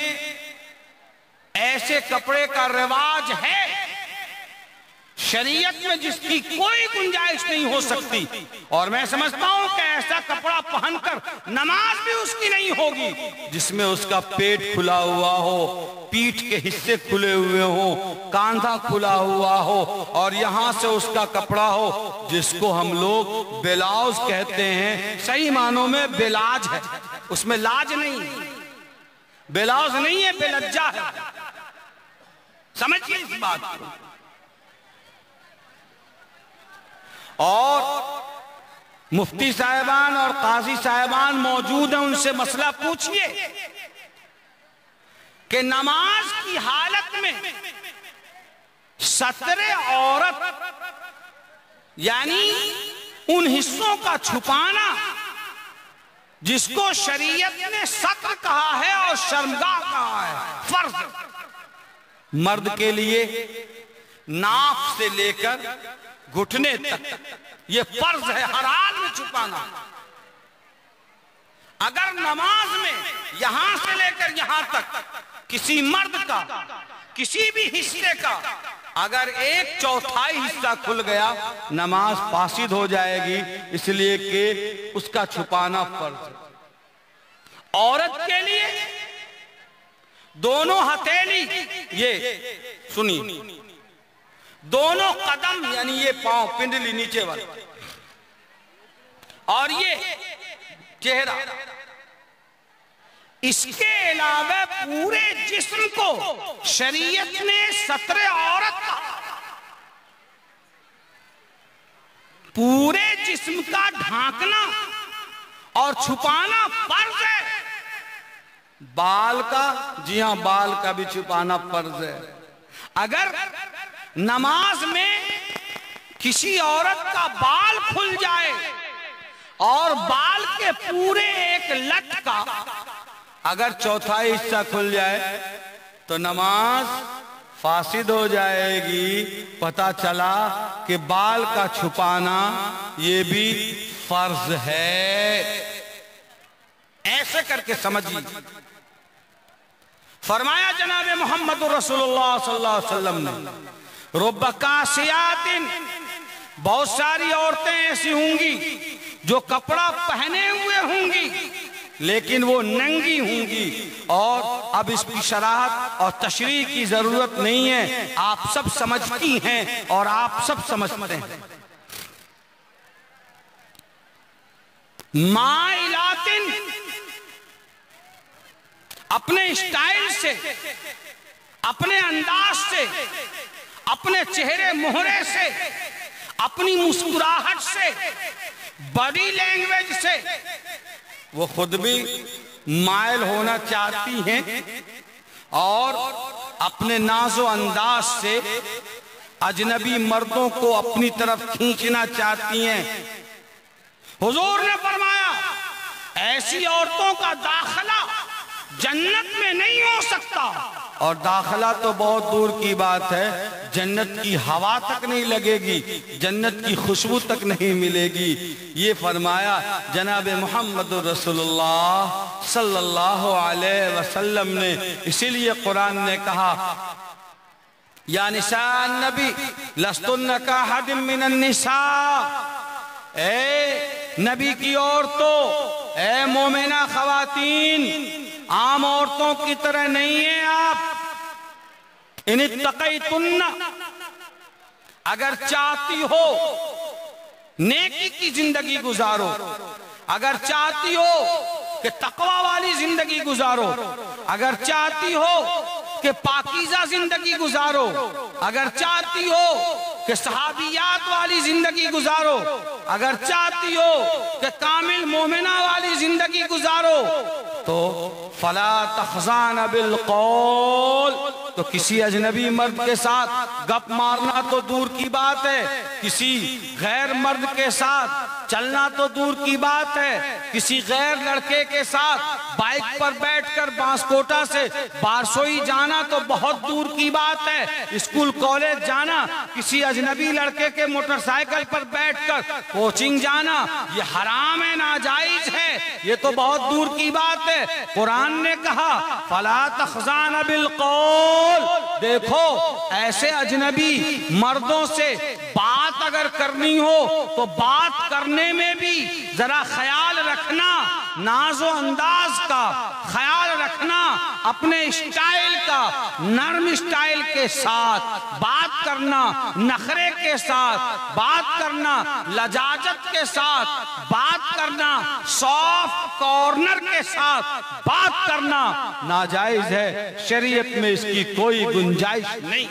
ऐसे कपड़े का रिवाज है शरीयत में जिसकी कोई गुंजाइश नहीं हो सकती। और मैं समझता हूं कि ऐसा कपड़ा पहनकर नमाज भी उसकी नहीं होगी जिसमें उसका पेट खुला हुआ हो, पीठ के हिस्से खुले हुए हो, कांधा खुला हुआ हो और यहां से उसका कपड़ा हो जिसको हम लोग बेलाउज कहते हैं। सही मानों में बेलाज है, उसमें लाज नहीं, बेलाउज नहीं है, बेलज्जा है। समझिए इस बात को। और मुफ्ती साहिबान और काजी साहिबान मौजूद हैं, उनसे मसला पूछिए कि नमाज की हालत में सतरे औरत यानी उन हिस्सों का छुपाना जिसको शरीयत ने सत्र कहा है और शर्मगाह कहा है, फर्ज मर्द के लिए नाफ से लेकर घुटने तक ये फर्ज है हर हाल में छुपाना। अगर नमाज में यहां से लेकर यहां तक किसी मर्द का किसी भी हिस्से का अगर 1/4 हिस्सा खुल गया, नमाज फासिद हो जाएगी, इसलिए कि उसका छुपाना फर्ज है। औरत के लिए दोनों हथेली, ये सुनिए, दोनों कदम यानी ये पांव पिंडली नीचे वाला और ये चेहरा, इसके अलावा पूरे जिस्म को शरीयत ने सतरे औरत कहा। पूरे जिस्म का ढांकना और छुपाना फर्ज है। बाल का, जी हां, बाल का भी छुपाना फर्ज है। अगर नमाज में किसी औरत का बाल खुल जाए और बाल के पूरे एक लट का अगर 1/4 हिस्सा खुल जाए तो नमाज फासिद हो जाएगी। पता चला कि बाल का छुपाना ये भी फर्ज है। ऐसे करके समझिए। फरमाया जनाब मोहम्मद रसूलुल्लाह सल्लल्लाहु अलैहि वसल्लम ने, रुब्बकासियातिन, बहुत सारी औरतें ऐसी होंगी जो कपड़ा पहने हुए होंगी लेकिन वो नंगी होंगी। और अब इसकी शराहत और तशरीह की जरूरत नहीं है, आप सब समझती हैं और आप सब समझते हैं। माइलातिन, अपने स्टाइल से, अपने अंदाज से, अपने चेहरे मोहरे से, अपनी मुस्कुराहट से, बॉडी लैंग्वेज से वो खुद भी मायल होना चाहती हैं और अपने नाजो अंदाज से अजनबी मर्दों को अपनी तरफ खींचना चाहती हैं। हुजूर ने फरमाया, ऐसी औरतों का दाखिला जन्नत में नहीं हो सकता। और दाखिला तो बहुत दूर की बात है, जन्नत की हवा तक नहीं लगेगी, जन्नत की खुशबू तक नहीं मिलेगी। ये फरमाया जनाब मोहम्मद रसूलुल्लाह सल्लल्लाहु अलैहि वसल्लम ने। इसीलिए कुरान ने कहा, या निसा नबी लस्तुन्ना का हदिम मिनन निसा, ए नबी की औरतों, ऐ मोमिना खवातीन, आम औरतों की तरह नहीं है आप। इन तक़ैतुन्ना, अगर चाहती हो नेकी की जिंदगी गुजारो, अगर चाहती हो कि तकवा वाली जिंदगी गुजारो, अगर चाहती हो कि पाकीज़ा जिंदगी गुजारो, अगर चाहती हो कि सहाबियात वाली जिंदगी गुजारो, अगर चाहती हो कि कामिल मोमिना वाली जिंदगी गुजारो, तो फला तखज़ान बिल कौल, तो किसी अजनबी मर्द के साथ गप मारना तो दूर की बात है, किसी गैर मर्द के साथ चलना तो दूर की बात है, किसी गैर लड़के के साथ बाइक पर बैठकर बांसकोटा से बारसोई जाना तो बहुत दूर की बात है। स्कूल कॉलेज जाना, किसी अजनबी लड़के के मोटरसाइकिल पर बैठकर कोचिंग जाना, ये हराम है, नाजायज है, ये तो बहुत दूर की बात है। कुरान ने कहा फला तखज़ान बिल कौल, देखो ऐसे अजनबी मर्दों से बात अगर करनी हो तो बात करने में भी जरा ख्याल रखना, नाजो अंदाज का ख्याल रखना, अपने स्टाइल का, नर्म स्टाइल के साथ बात करना, नखरे के साथ बात करना, लजाजत के साथ बात करना, सॉफ्ट कॉर्नर के साथ बात करना नाजायज है, शरीयत में इसकी कोई गुंजाइश नहीं।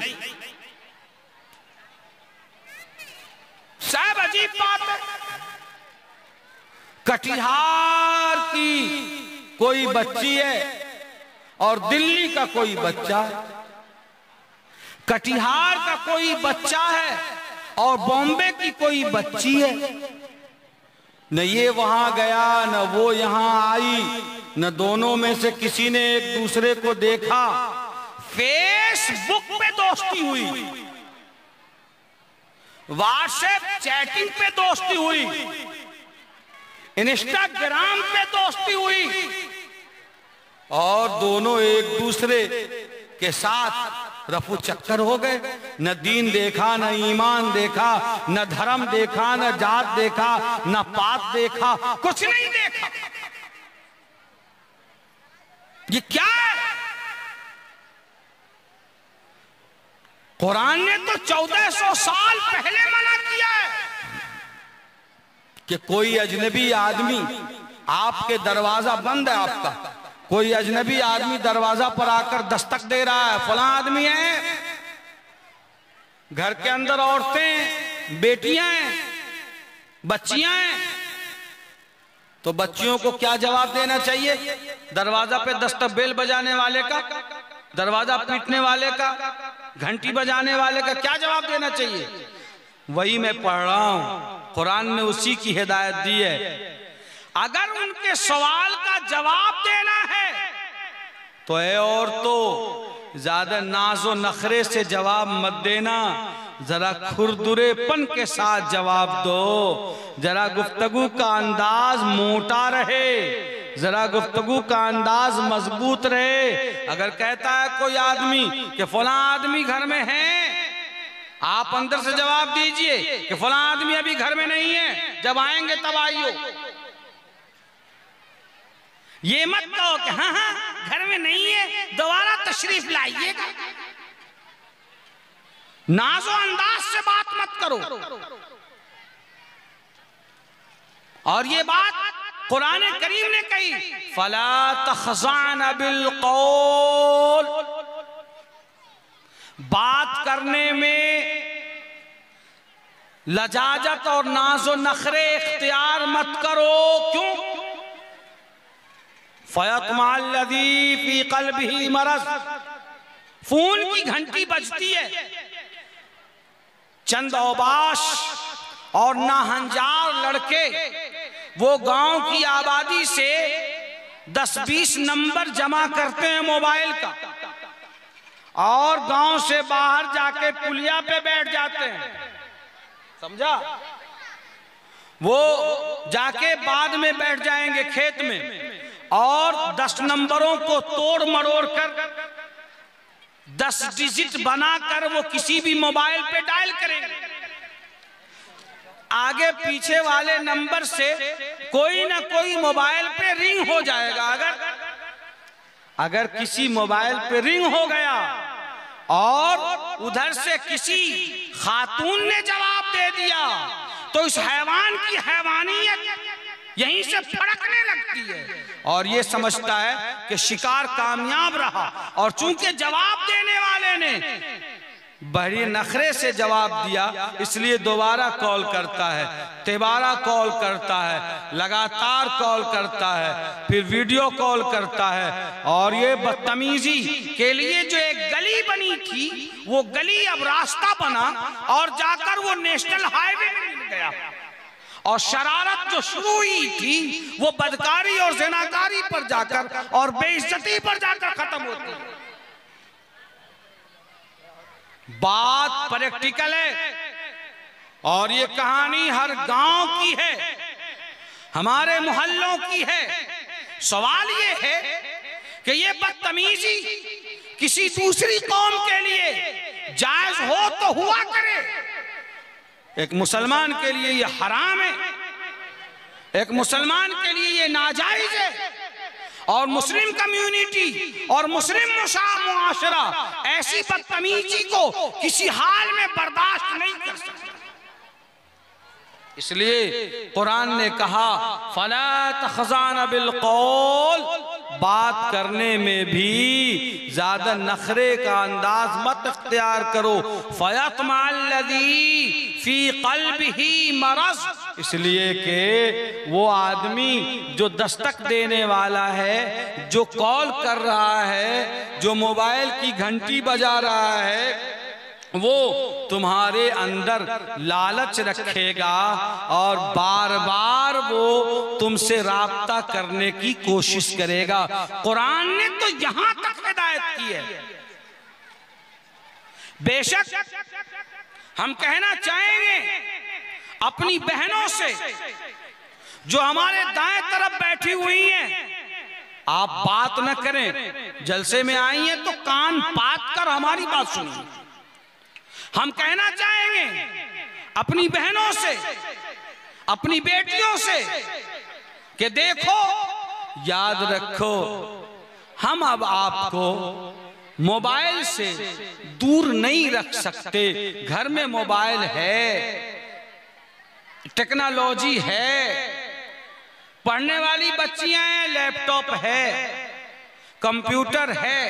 साहब अजीब बात है, कटिहार की कोई बच्ची है और दिल्ली का कोई बच्चा है, कटिहार का कोई बच्चा है और बॉम्बे की कोई बच्ची है, न ये वहां गया न वो यहां आई, न दोनों में से किसी ने एक दूसरे को देखा, फेसबुक पे दोस्ती हुई, व्हाट्सएप चैटिंग पे दोस्ती हुई, इंस्टाग्राम पे दोस्ती हुई और दोनों एक दूसरे के साथ रफू चक्कर हो गए। न दीन देखा, न ईमान देखा, न धर्म देखा, न जात देखा, न पात देखा, कुछ नहीं देखा। ये क्या है? कुरान ने तो 1400 साल पहले मना किया है कि कोई अजनबी आदमी, आपके दरवाजा बंद है आपका, कोई अजनबी आदमी दरवाजा पर आकर दस्तक दे रहा है, फला आदमी है, घर के अंदर औरतें, बेटियां हैं, बच्चियां हैं, तो बच्चियों को क्या जवाब देना चाहिए? दरवाजा पे दस्तक, बेल बजाने वाले का, दरवाजा पीटने वाले का, घंटी बजाने वाले का क्या जवाब देना चाहिए? वही मैं पढ़ रहा हूं, कुरान ने उसी की हिदायत दी है। अगर उनके सवाल का जवाब देना है तो ऐ औरतों, ज्यादा नाजो नखरे से जवाब मत देना, जरा खुरदुरेपन के साथ जवाब दो, जरा गुफ्तगू का अंदाज मोटा रहे, जरा गुफ्तगू का अंदाज मजबूत रहे। अगर कहता है कोई आदमी कि फला आदमी घर में है, आप अंदर से जवाब दीजिए कि फला आदमी अभी घर में नहीं है, जब आएंगे तब आइयो। ये मत कहो कि हाँ हाँ घर में नहीं है, दोबारा तशरीफ लाइएगा। नाजो अंदाज से बात मत करो। और ये बात कुरान करीम ने कही, फला तखज़ान बिल कौल, बात करने में लजाजत और नाजो नखरे इख्तियार मत करो। क्यों? फयतमल्लज़ी फी क़ल्बिही मरज़, फोन की घंटी बजती है, चंद औबाश और नाहंजार लड़के वो गांव की आबादी से 10-20 नंबर जमा करते हैं मोबाइल का और गांव से बाहर जाके पुलिया पे बैठ जाते हैं, समझा? वो जाके बाद में बैठ जाएंगे खेत में और 10 नंबरों को तोड़ मरोड़ कर 10 डिजिट बनाकर वो किसी भी मोबाइल पे डायल करेंगे। आगे पीछे वाले नंबर से कोई ना कोई मोबाइल पे रिंग हो जाएगा। अगर किसी मोबाइल पे रिंग हो गया और उधर से किसी खातून ने जवाब दे दिया तो इस हैवान की हैवानियत यहीं से फड़कने लगती है और ये समझता है कि शिकार कामयाब रहा। और चूंकि जवाब देने वाले ने बड़ी नखरे से जवाब दिया इसलिए दोबारा कॉल करता है, तिबारा कॉल करता है, लगातार कॉल करता है, फिर वीडियो कॉल करता है। और ये बदतमीजी के लिए जो एक गली बनी थी वो गली अब रास्ता बना और जाकर वो नेशनल हाईवे में मिल गया। और शरारत जो शुरू हुई थी वो बदकारी और ज़िनाकारी पर जाकर और बेइज्जती पर जाकर खत्म होती है। बात प्रैक्टिकल है और ये कहानी हर गांव की है, हमारे मोहल्लों की है। सवाल ये है कि ये बदतमीजी किसी दूसरी कौम के लिए जायज हो तो हुआ करे, एक मुसलमान के लिए ये हराम है, एक मुसलमान के लिए ये नाजायज है। और मुस्लिम कम्युनिटी और मुस्लिम मुआशरा ऐसी बदतमीजी को किसी हाल में बर्दाश्त नहीं कर सकता। इसलिए कुरान ने कहा फला तखज़ान बिल कौल, बात करने में भी ज्यादा नखरे का अंदाज मत अख्तियार करो। फयतमल्लज़ी फी क़ल्बिही मरज़, इसलिए कि वो आदमी जो दस्तक देने वाला है, जो कॉल कर रहा है, जो मोबाइल की घंटी बजा रहा है, वो तुम्हारे अंदर लालच रखेगा और बार बार वो तुमसे राब्ता करने की कोशिश करेगा। कुरान ने तो यहां तक हिदायत की है। बेशक हम कहना चाहेंगे अपनी बहनों से जो हमारे दाएं तरफ बैठी हुई हैं, आप बात न करें, जलसे में आई हैं तो कान पात कर हमारी बात सुनिए। हम कहना चाहेंगे अपनी बहनों से, अपनी बेटियों से कि देखो, याद रखो, हम अब आपको मोबाइल से दूर नहीं रख सकते। घर में मोबाइल है, टेक्नोलॉजी है, पढ़ने वाली बच्चियां हैं, लैपटॉप है, कंप्यूटर है,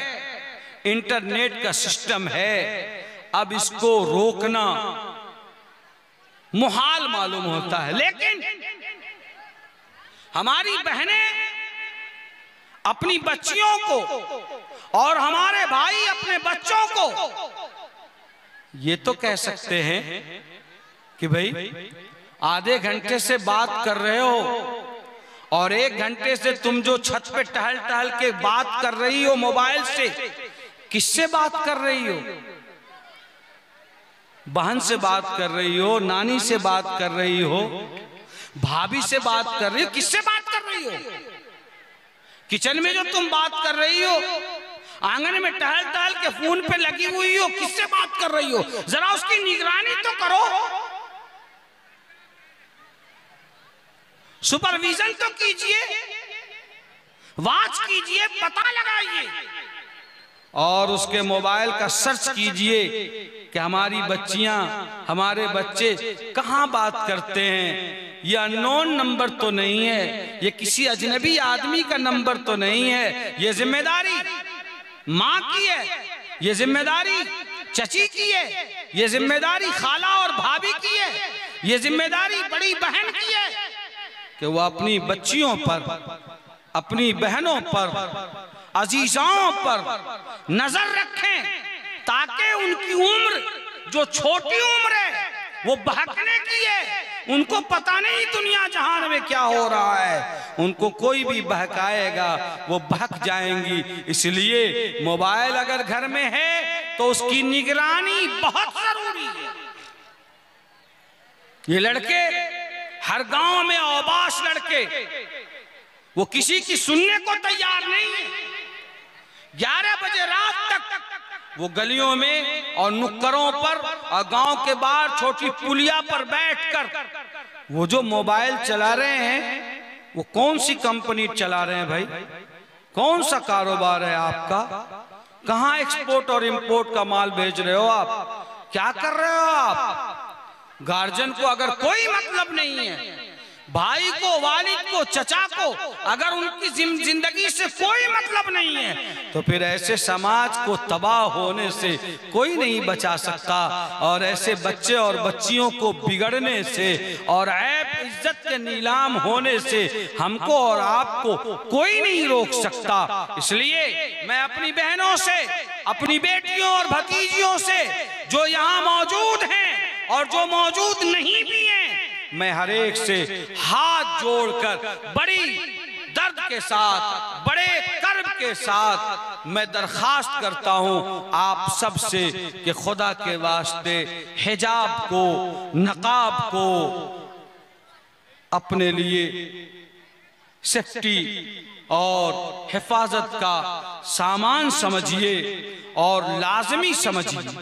इंटरनेट का सिस्टम है। अब इसको रोकना मुहाल मालूम होता है, लेकिन हमारी बहनें अपनी बच्चियों को और हमारे भाई अपने बच्चों को ये तो कह सकते हैं कि भाई आधे घंटे से बात कर रहे हो और 1 घंटे से तुम जो छत पे टहल टहल के बात कर रही हो मोबाइल से, किससे बात कर रही हो? बहन से बात कर रही हो, नानी से बात कर रही हो, भाभी से बात कर रही हो, किससे बात कर रही हो? किचन में जो तुम बात कर रही हो, आंगन में टहल टहल के फोन पे लगी हुई हो, किससे बात कर रही हो? जरा उसकी निगरानी तो करो, सुपरविजन तो कीजिए, वॉच कीजिए, पता लगाइए और उसके मोबाइल का सर्च कीजिए कि हमारी बच्चियां, हमारे बच्चे कहां बात करते हैं। ये अननोन नंबर तो नहीं है, ये किसी अजनबी आदमी का नंबर तो नहीं है। ये जिम्मेदारी माँ की है, ये जिम्मेदारी चची की है, ये जिम्मेदारी खाला और भाभी की है, ये जिम्मेदारी बड़ी बहन की है कि वो अपनी बच्चियों पर, अपनी बहनों पर, अजीजाओं पर नजर रखें ताकि उनकी उम्र जो छोटी उम्र है वो बहकने की है। उनको पता नहीं दुनिया जहान में क्या हो रहा है, उनको कोई भी बहकाएगा वो बहक जाएंगी। इसलिए मोबाइल अगर घर में है तो उसकी निगरानी बहुत जरूरी है। ये लड़के हर गांव में औबाश लड़के, वो किसी की सुनने को तैयार नहीं है। 11 बजे रात तक वो गलियों में और नुक्करों पर और गांव के बाहर छोटी पुलिया पर बैठकर वो जो मोबाइल चला रहे हैं वो कौन सी कंपनी चला रहे हैं भाई? कौन सा कारोबार है आपका? कहां एक्सपोर्ट और इंपोर्ट का माल भेज रहे हो आप? क्या कर रहे हो आप? गार्जियन को अगर कोई मतलब नहीं है, भाई को, वालिद को, चचा को अगर उनकी जिंदगी से कोई मतलब नहीं है, तो फिर ऐसे समाज को तबाह होने से कोई नहीं बचा सकता, और ऐसे बच्चे और बच्चियों को बिगड़ने से और ऐब इज्जत के नीलाम होने से हमको और आपको कोई नहीं रोक सकता। इसलिए मैं अपनी बहनों से, अपनी बेटियों और भतीजियों से जो यहाँ मौजूद हैं और जो मौजूद नहीं भी हैं, मैं हर एक से हाथ जोड़कर बड़ी दर्द के साथ, बड़े कर्ब के साथ मैं दरखास्त करता हूं आप सब से कि खुदा के वास्ते हिजाब को, नकाब को अपने लिए सेफ्टी और हिफाजत का सामान समझिए और लाजमी समझिए।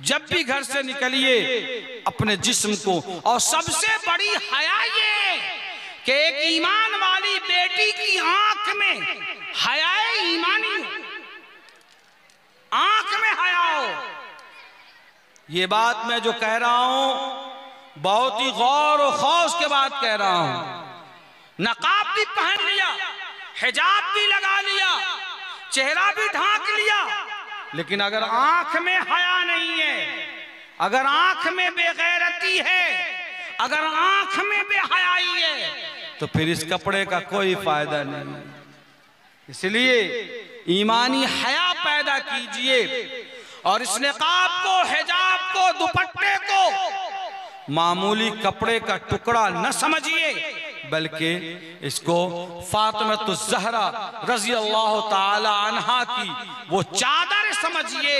जब भी घर से निकलिए अपने जिस्म को, और सबसे बड़ी हया ये कि एक ईमान वाली बेटी की आंख में हया ईमानी हो, आंख में हया हो। ये बात मैं जो कह रहा हूं बहुत ही गौर और खौफ के बाद कह रहा हूं। नकाब भी पहन लिया, हिजाब भी लगा लिया, चेहरा भी ढांक लिया, लेकिन अगर आंख में हया नहीं है, अगर आंख में बेगैरती है, अगर आंख में बेहयाई है, तो फिर इस कपड़े का कोई फायदा नहीं। इसलिए ईमानी हया पैदा कीजिए और इस निकाब को, हिजाब को, दुपट्टे को मामूली कपड़े का टुकड़ा न समझिए, बल्कि इसको फातिमा ज़हरा रज़ी अल्लाह ताला अन्हा की वो चादर समझिए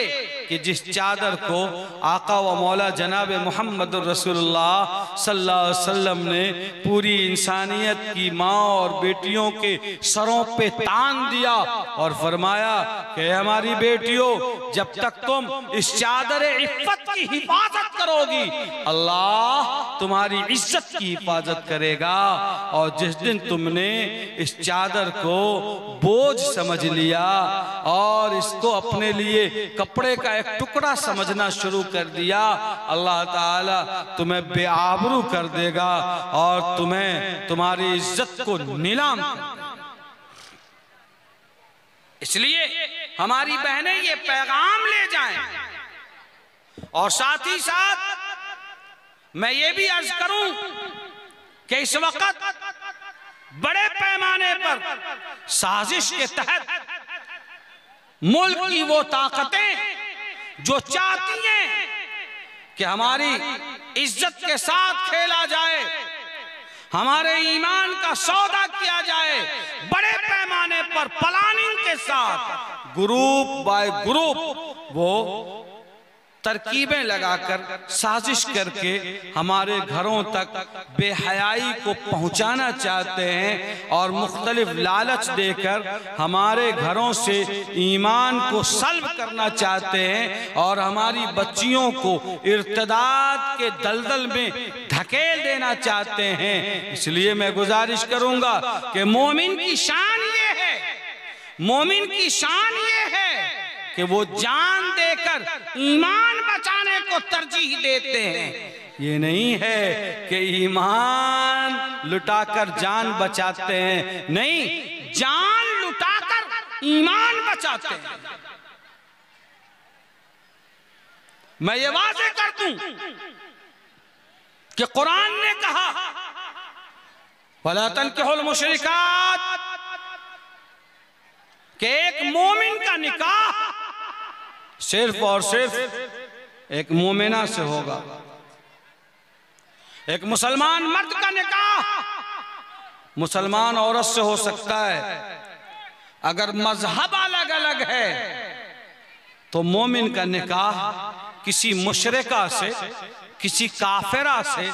कि जिस चादर को आका व मौला जनाब मोहम्मद रसूलुल्लाह सल्लल्लाहु अलैहि वसल्लम ने पूरी इंसानियत की माँ और बेटियों के सरों पे तान दिया और फरमाया कि हमारी बेटियों, जब तक तुम इस चादर इफ़्फ़त की हिफाजत करोगी, अल्लाह तुम्हारी इज्जत की हिफाजत करेगा। और जिस दिन तुमने इस चादर को बोझ समझ लिया और इसको अपने लिए कपड़े का एक टुकड़ा समझना शुरू कर दिया, अल्लाह ताला तुम्हें बेआबरू कर देगा और तुम्हें तुम्हारी इज्जत को नीलाम कर देगा। इसलिए हमारी बहनें ये पैगाम ले जाएं, और साथ ही साथ मैं ये भी अर्ज करूं कि इस वक्त बड़े पैमाने पर साजिश के तहत मुल्क की वो ताकतें जो चाहती हैं कि हमारी इज्जत के साथ खेला जाए, हमारे ईमान का सौदा किया जाए, बड़े पैमाने पर प्लानिंग के साथ ग्रुप बाय ग्रुप वो तरकीबें लगाकर साजिश करके हमारे घरों तक बेहयाई को पहुंचाना चाहते हैं और मुख्तलिफ लालच देकर हमारे घरों से ईमान को सल्ब करना चाहते हैं और हमारी बच्चियों को इर्तिदाद के दलदल में धकेल देना चाहते हैं। इसलिए मैं गुजारिश करूंगा कि मोमिन की शान ये है, मोमिन की शान ये है कि वो जान देकर ईमान बचाने को तरजीह देते हैं। ये नहीं है कि ईमान लुटाकर जान बचाते हैं, नहीं, जान लुटाकर ईमान बचाते हैं। मैं ये वाज़ेह कर दूं कि कुरान ने कहा वला तनकिहुल मुशरिकात, कि एक मोमिन का निकाह सिर्फ और सिर्फ एक मोमिना से होगा। एक मुसलमान मर्द का निकाह मुसलमान औरत से हो सकता है। अगर मजहब अलग अलग है तो मोमिन का निकाह किसी मुशरिका से, किसी काफिरा से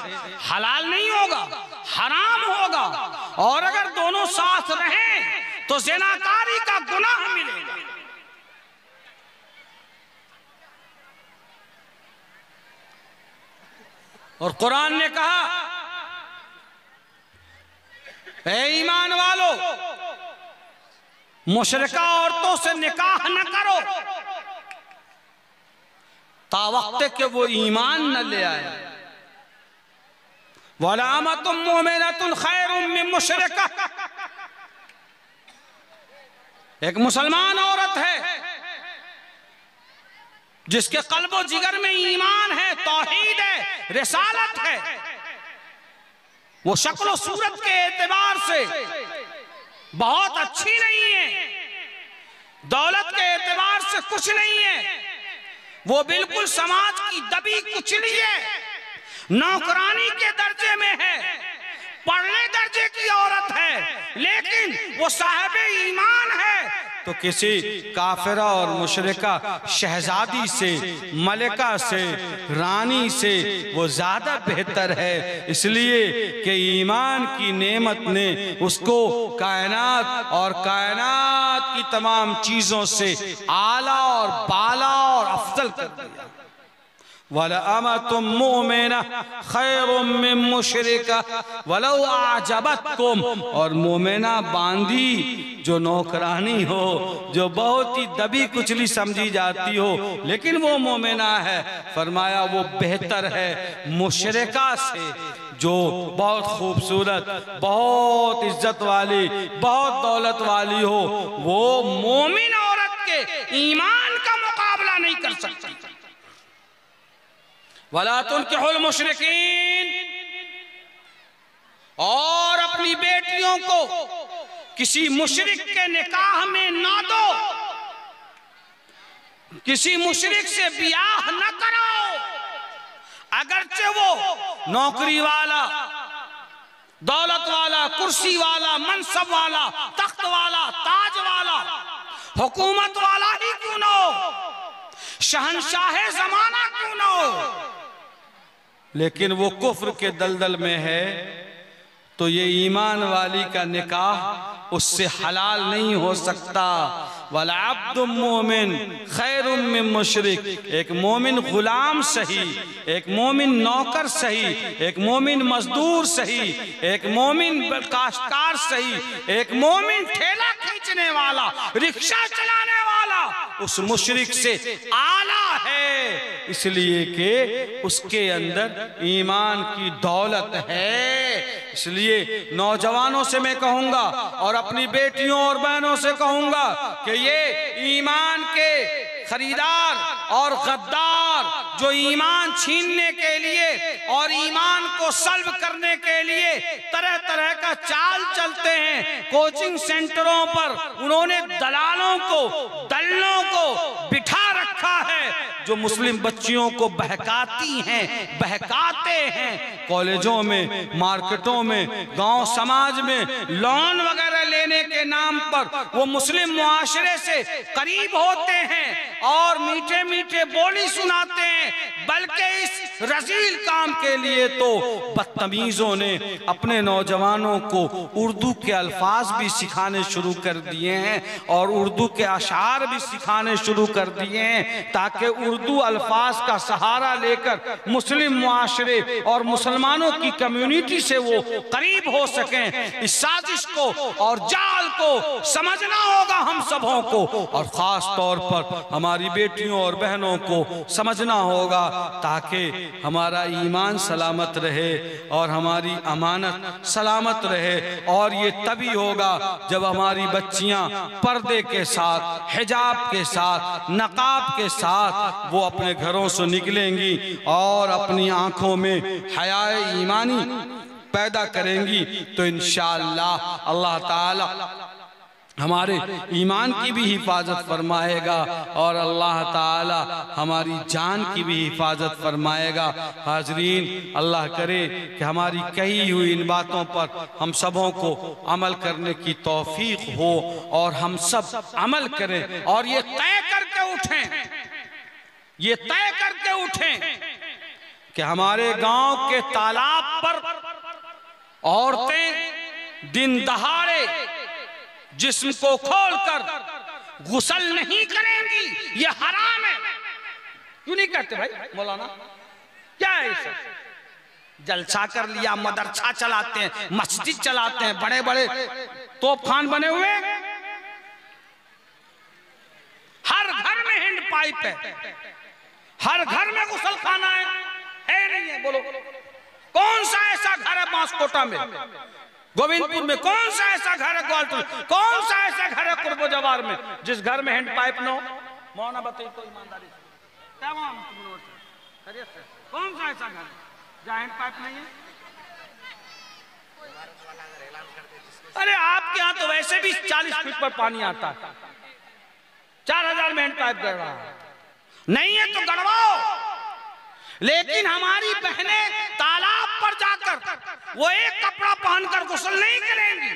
हलाल नहीं होगा, हराम होगा। और अगर दोनों साथ रहें तो ज़िनाकारी का गुनाह मिलेगा। और कुरान ने कहा ऐ ईमान वालों, मुशरिका औरतों से निकाह न करो तावक्ते के वो ईमान न ले आए। वलामतुम मुमिनतुन खैरुम मिन मुशरिका, एक मुसलमान औरत है जिसके कल्बो जिगर में ईमान है, तौहीद है, रिसालत है, वो शक्ल सूरत के एतबार से बहुत अच्छी नहीं है, दौलत के एतबार से कुछ नहीं है, वो बिल्कुल समाज की दबी कुचली है, नौकरानी के दर्जे में है, पढ़ने दर्जे की औरत है, लेकिन वो साहिबे ईमान है तो किसी काफिरा और मुशरिका शहजादी से, मलिका से, रानी से वो ज्यादा बेहतर है, इसलिए कि ईमान की नेमत ने उसको कायनात और कायनात की तमाम चीजों से आला और बाला और अफजल कर दिया। वलअमतुम मुमिना खैरुम मिन मुशरिका वलौ अअजबतकुम, और मोमिना बांदी जो नौकरानी हो, जो बहुत ही दबी कुचली समझी जाती हो, लेकिन वो मोमिना है, फरमाया वो बेहतर है मुशरिका से जो बहुत खूबसूरत, बहुत इज्जत वाली, बहुत दौलत वाली हो। वो मोमिन औरत के ईमान का मुकाबला नहीं कर सकती। वला तुनकिहुल मुशरिकीन, और अपनी बेटियों को किसी मुशरिक के निकाह में ना दो, किसी मुशरिक से ब्याह न कराओ, अगरचे वो नौकरी वाला, दौलत वाला, कुर्सी वाला, मनसब वाला, तख्त वाला, ताज वाला, हुकूमत वाला ही क्यों न हो, शहंशाहे जमाना क्यों न हो, लेकिन वो कुफ्र के दलदल में है तो ये ईमान वाली का निकाह उससे हलाल नहीं हो सकता। वला अब्दुम मोमिन खैरुम मिन मुशरिक, एक मोमिन गुलाम सही, एक मोमिन नौकर सही, एक मोमिन मजदूर सही, एक मोमिन काश्तकार सही, एक मोमिन ठेला खींचने वाला, रिक्शा चलाने वाला उस मुशरिक से आला है, इसलिए कि उसके अंदर ईमान की दौलत है। इसलिए नौजवानों से मैं कहूंगा और अपनी बेटियों और बहनों से कहूंगा कि ये ईमान के खरीदार और गद्दार जो ईमान छीनने के लिए और ईमान को सल्ब करने के लिए तरह तरह का चाल चलते हैं, कोचिंग सेंटरों पर उन्होंने दलालों को, दल्लों को बिठा रखा है जो मुस्लिम बच्चियों को बहकाती हैं, बहकाते हैं। कॉलेजों में, मार्केटों में, गांव समाज में लोन वगैरह लेने के नाम पर वो मुस्लिम मुआशरे से करीब होते हैं और मीठे मीठे बोली सुनाते हैं, बल्कि इस रजील काम के लिए तो बदतमीजों ने अपने नौजवानों को उर्दू के अल्फाज भी सिखाने शुरू कर दिए हैं और उर्दू के अशार भी सिखाने शुरू कर दिए हैं ताकि उर्दू अल्फाज का सहारा लेकर मुस्लिम मुआशरे और मुसलमानों की कम्युनिटी से वो करीब हो सकें। इस साजिश को और जाल को समझना होगा हम सबों को, और खास तौर पर हमारी बेटियों और बहनों को समझना होगा ताकि हमारा ईमान सलामत रहे और हमारी अमानत सलामत रहे। और ये तभी होगा जब हमारी बच्चियां पर्दे के साथ, हिजाब के साथ, नकाब के साथ वो अपने घरों से निकलेंगी और अपनी आंखों में हयाए ईमानी पैदा करेंगी, तो इंशाअल्लाह अल्लाह ताला हमारे ईमान की भी हिफाजत फरमाएगा और अल्लाह ताला हमारी जान की भी हिफाजत फरमाएगा। हाजरीन, अल्लाह करे कि हमारी कही हुई इन बातों पर हम सबों को अमल करने की तौफीक हो और हम सब अमल करें और ये तय करके उठें, ये तय करके उठें कि हमारे गांव के तालाब पर औरतें दिन दहाड़े जिस्म को खोलकर गुसल नहीं करेंगी, ये हराम है। क्यों नहीं करते भाई मौलाना, क्या है इसे? जलसा कर लिया, मदरसा चलाते हैं, मस्जिद चलाते हैं, बड़े बड़े तोपखान बने हुए, हर घर में हैंड पाइप है, हर घर में गुसल खाना है नहीं है? बोलो कौन सा ऐसा घर है बांसकोटा में, गोविंदपुर में? कौन सा ऐसा घर है ग्वालियर? कौन सा ऐसा घर है कुर्बो जवार में जिस घर में हैंड पाइप न हो? मौना बताइए तो ईमानदारी से, कौन सा ऐसा घर है जहाँ हैंड पाइप नहीं है? अरे आपके यहाँ तो वैसे भी 40 फीट पर पानी आता है, 4000 में हैंड पाइप गड़ रहा है, नहीं है तो गड़वाओ। लेकिन हमारी बहनें तालाब पर जाकर वो एक कपड़ा पहनकर गुस्ल नहीं करेंगी।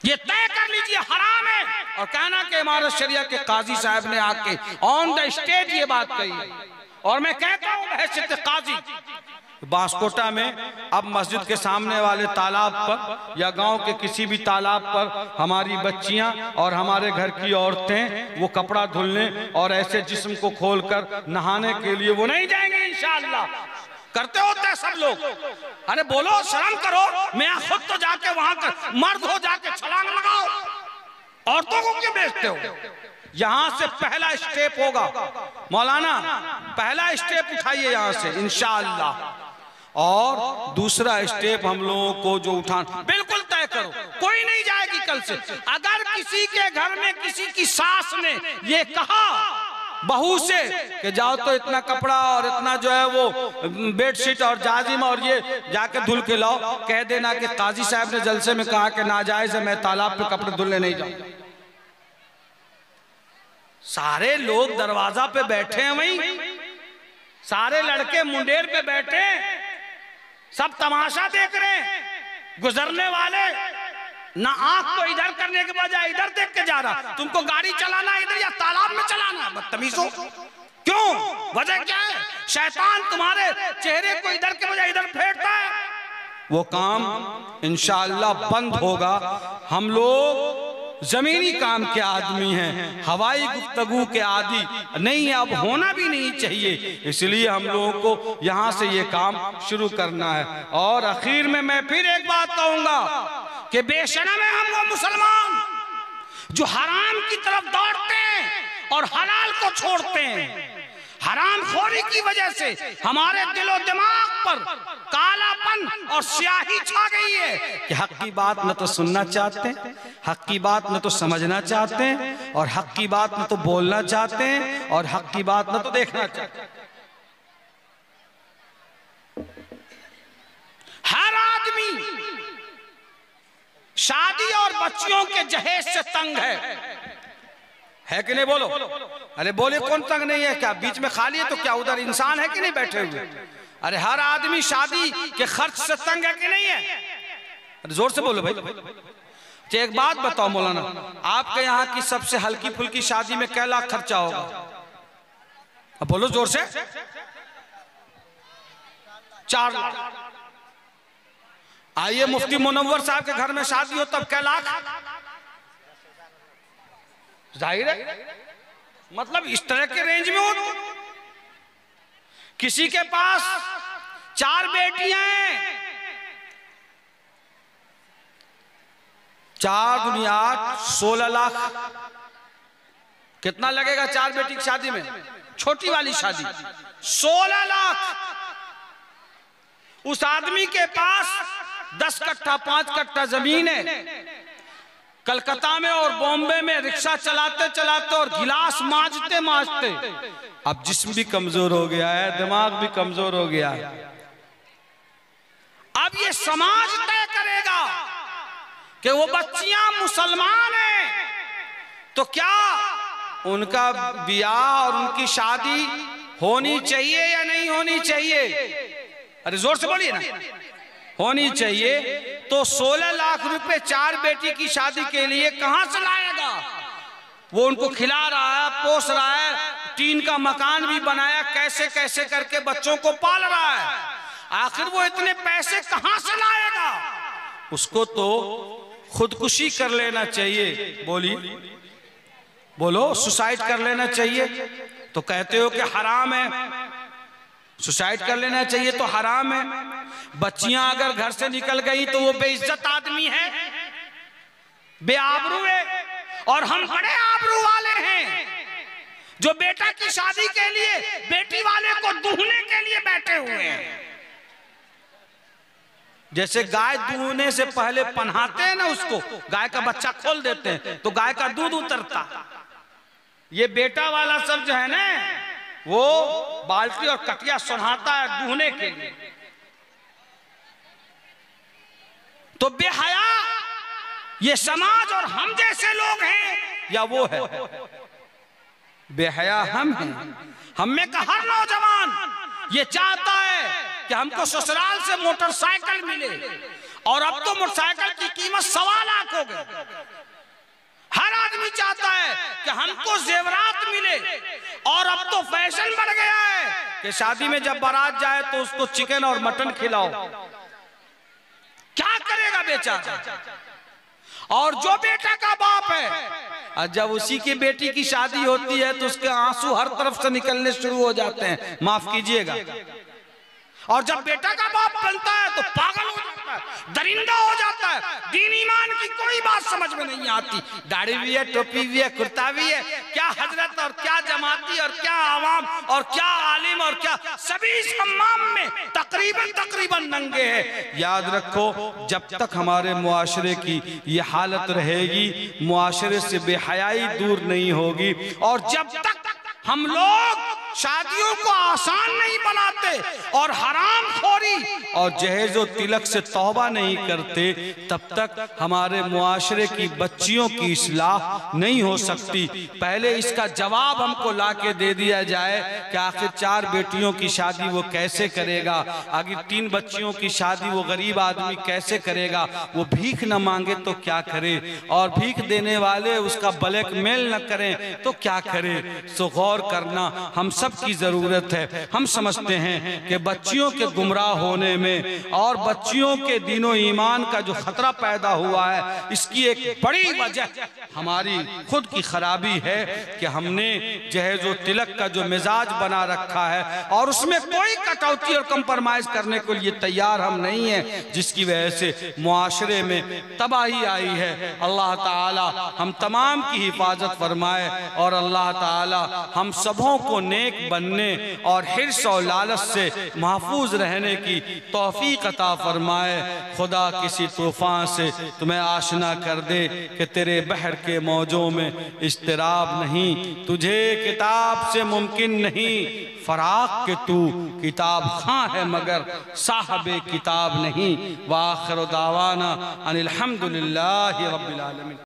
ये तय कर लीजिए हराम है। और कहना कि इमारत शरिया के काजी साहब ने आके ऑन द स्टेज ये बात कही, और मैं कहता हूं हैसियत काजी, बांसकोटा में अब मस्जिद के सामने वाले तालाब पर या गांव के किसी भी तालाब पर हमारी बच्चियां और हमारे घर की औरतें वो कपड़ा धुलने और ऐसे जिस्म को खोलकर नहाने के लिए वो नहीं जाएंगे इंशाअल्लाह। करते होते हैं सब लोग। अरे बोलो शर्म करो, मैं खुद तो जाके वहां कर मर्द हो जाके छलांग लगाओ, औरतों को क्यों बेचते हो? यहां से पहला स्टेप होगा मौलाना, पहला स्टेप उठाइए यहां से इंशाअल्लाह, और दूसरा स्टेप हम लोगों को जो उठाना बिल्कुल तय करो। कोई नहीं जाएगी कल से। अगर किसी के घर में किसी की सास ने ये कहा बहू से कि जाओ तो इतना कपड़ा और इतना जो है वो बेडशीट और जाजिम और ये जाके धुल के लाओ, कह देना कि काजी साहब ने जलसे में कहा कि नाजायज है, मैं तालाब पे कपड़े धुलने नहीं जाऊं। सारे लोग दरवाजा पे बैठे हैं, वहीं सारे लड़के मुंडेर पे बैठे, सब तमाशा देख रहे हैं। गुजरने वाले ना आंख को इधर करने के बजाय इधर देख के जा रहा। तुमको गाड़ी चलाना इधर या तालाब में चलाना? बदतमीजों, क्यों? वजह क्या है? शैतान तुम्हारे चेहरे को इधर के बजाय इधर फेरता है। वो काम इंशाअल्लाह बंद होगा। हम लोग जमीनी काम के आदमी हैं, हवाई गुफ्तगू के आदि नहीं, अब होना भी नहीं चाहिए। इसलिए हम लोगों को यहाँ से ये काम शुरू करना है। और आखिर में मैं फिर एक बात कहूंगा कि बेशरम है हम वो मुसलमान जो हराम की तरफ दौड़ते हैं और हलाल को छोड़ते हैं। हराम खोरी की वजह से हमारे दिलो दिमाग पर कालापन और स्याही छा गई है कि हक की बात न तो सुनना चाहते हैं, हक की बात न तो समझना चाहते हैं, और हक की बात न तो बोलना चाहते हैं, और हक की बात न तो देखना चाहते हैं। हर आदमी शादी और बच्चियों के जहेज से तंग है कि नहीं? बोलो। अरे बोले कौन तंग नहीं है? क्या बीच में खाली है तो क्या उधर इंसान है कि नहीं बैठे हुए? अरे हर आदमी शादी के खर्च से तंग है कि नहीं है? अरे जोर से बोलो भाई। तो एक बात बताओ मौलाना, आपके यहाँ की सबसे हल्की फुल्की शादी में क्या लाख खर्चा होगा? अब बोलो जोर से। 4 लाख। आइए मुफ्ती मुनव्वर साहब के घर में शादी हो तब क्या लाख? जाहिर है, मतलब इस तरह के रेंज में हो। किसी के पास 4 बेटियां हैं, 4 दुनिया 16 लाख। कितना लगेगा 4 बेटी की शादी में? छोटी वाली शादी 16 लाख। उस आदमी के पास 10 कट्ठा 5 कट्ठा जमीन है। कलकत्ता में और बॉम्बे में रिक्शा चलाते चलाते और गिलास मांजते मांजते अब जिस्म भी कमजोर हो गया है, दिमाग भी कमजोर हो गया है। अब ये समाज तय करेगा कि वो बच्चियां मुसलमान हैं तो क्या उनका ब्याह और उनकी शादी होनी चाहिए या नहीं होनी चाहिए? अरे जोर से बोलिए ना। होनी चाहिए। तो 16 लाख रुपए 4 बेटी की शादी के लिए कहां से लाएगा? वो उनको खिला रहा है, पोस रहा है, टीन का मकान भी बनाया, कैसे कैसे करके बच्चों को पाल रहा है। आखिर वो इतने पैसे कहां से लाएगा? उसको तो खुदकुशी कर लेना चाहिए। बोलो सुसाइड कर लेना चाहिए। तो कहते हो कि हराम है, सुसाइड कर लेना चाहिए तो हराम है। बच्चियां अगर घर से निकल गई तो वो बेइज्जत आदमी है, बेआबरू है। और हम बड़े आबरू वाले हैं जो बेटा की शादी के लिए बेटी वाले को दूहने के लिए बैठे हुए हैं। जैसे गाय दूहने से पहले पन्हाते हैं ना, उसको गाय का बच्चा खोल देते हैं तो गाय का दूध उतरता। ये बेटा वाला सब जो है ना, वो बाल्टी और कटिया सुनहाता है दूहने के लिए। तो बेहया ये समाज और हम जैसे लोग हैं या वो है? बेहया हम हैं। हम में का हर नौजवान ये चाहता है कि हमको ससुराल से मोटरसाइकिल मिले, और अब तो मोटरसाइकिल की कीमत 1.25 लाख हो गई। हर आदमी चाहता है कि हमको जेवरात मिले, और अब तो फैशन बढ़ गया है कि शादी में जब बारात जाए तो उसको चिकन और मटन खिलाओ। क्या करेगा बेचारा? और जो बेटा का बाप है, और जब उसी की बेटी की शादी होती है तो उसके आंसू हर तरफ से निकलने शुरू हो जाते हैं, माफ कीजिएगा। और जब बेटा का बाप बनता है तो पागल हो जाता है, दरिंदा हो जाता है, दीन ईमान की कोई बात समझ में नहीं आती। दाढ़ी भी है, टोपी भी है, कुर्ता भी है, क्या हजरत और क्या जमाती और क्या आवाम और क्या आलिम और क्या सभी इस हम्माम में तकरीबन नंगे हैं। याद रखो, जब तक हमारे मुआशरे की ये हालत रहेगी, मुआशरे से बेहयाई दूर नहीं होगी। और जब तक हम लोग शादियों को आसान नहीं बनाते और हराम खोरी और जहेज और तिलक से तौबा नहीं करते, तब तक हमारे मुआशरे की बच्चियों की इस्लाह नहीं हो सकती। पहले इसका जवाब हमको ला के दे दिया जाए कि आखिर 4 बेटियों की शादी वो कैसे करेगा, आखिर 3 बच्चियों की शादी वो गरीब आदमी कैसे करेगा, वो भीख न मांगे तो क्या करे, और भीख देने वाले उसका ब्लैकमेल न करें तो क्या करे। सो गौर करना हम सब की जरूरत है। हम समझते हैं कि बच्चियों के गुमराह होने में और बच्चियों के दीनो ईमान का जो खतरा पैदा हुआ है, इसकी एक बड़ी वजह हमारी खुद की खराबी है कि हमने जहेज और तिलक का जो मिजाज बना रखा है और उसमें कोई कटौती और कंप्रोमाइज करने के लिए तैयार हम नहीं हैं, जिसकी वजह से मुआशरे में तबाही आई है। अल्लाह ताला हम तमाम की हिफाजत फरमाए और अल्लाह ताला हम सबों को नेक बनने और हिर्स और लालच से महफूज रहने की तौफीक अता फरमाए। खुदा किसी तूफान से तुम्हें आशना कर दे कि तेरे बहर के मौजों में इस्तिराब नहीं, तुझे किताब से मुमकिन नहीं फराक के तू किताब खां है मगर साहबे किताब नहीं। व आखिर दावाना अनिल हम्दुलिल्लाहि रब्बिल आलमीन।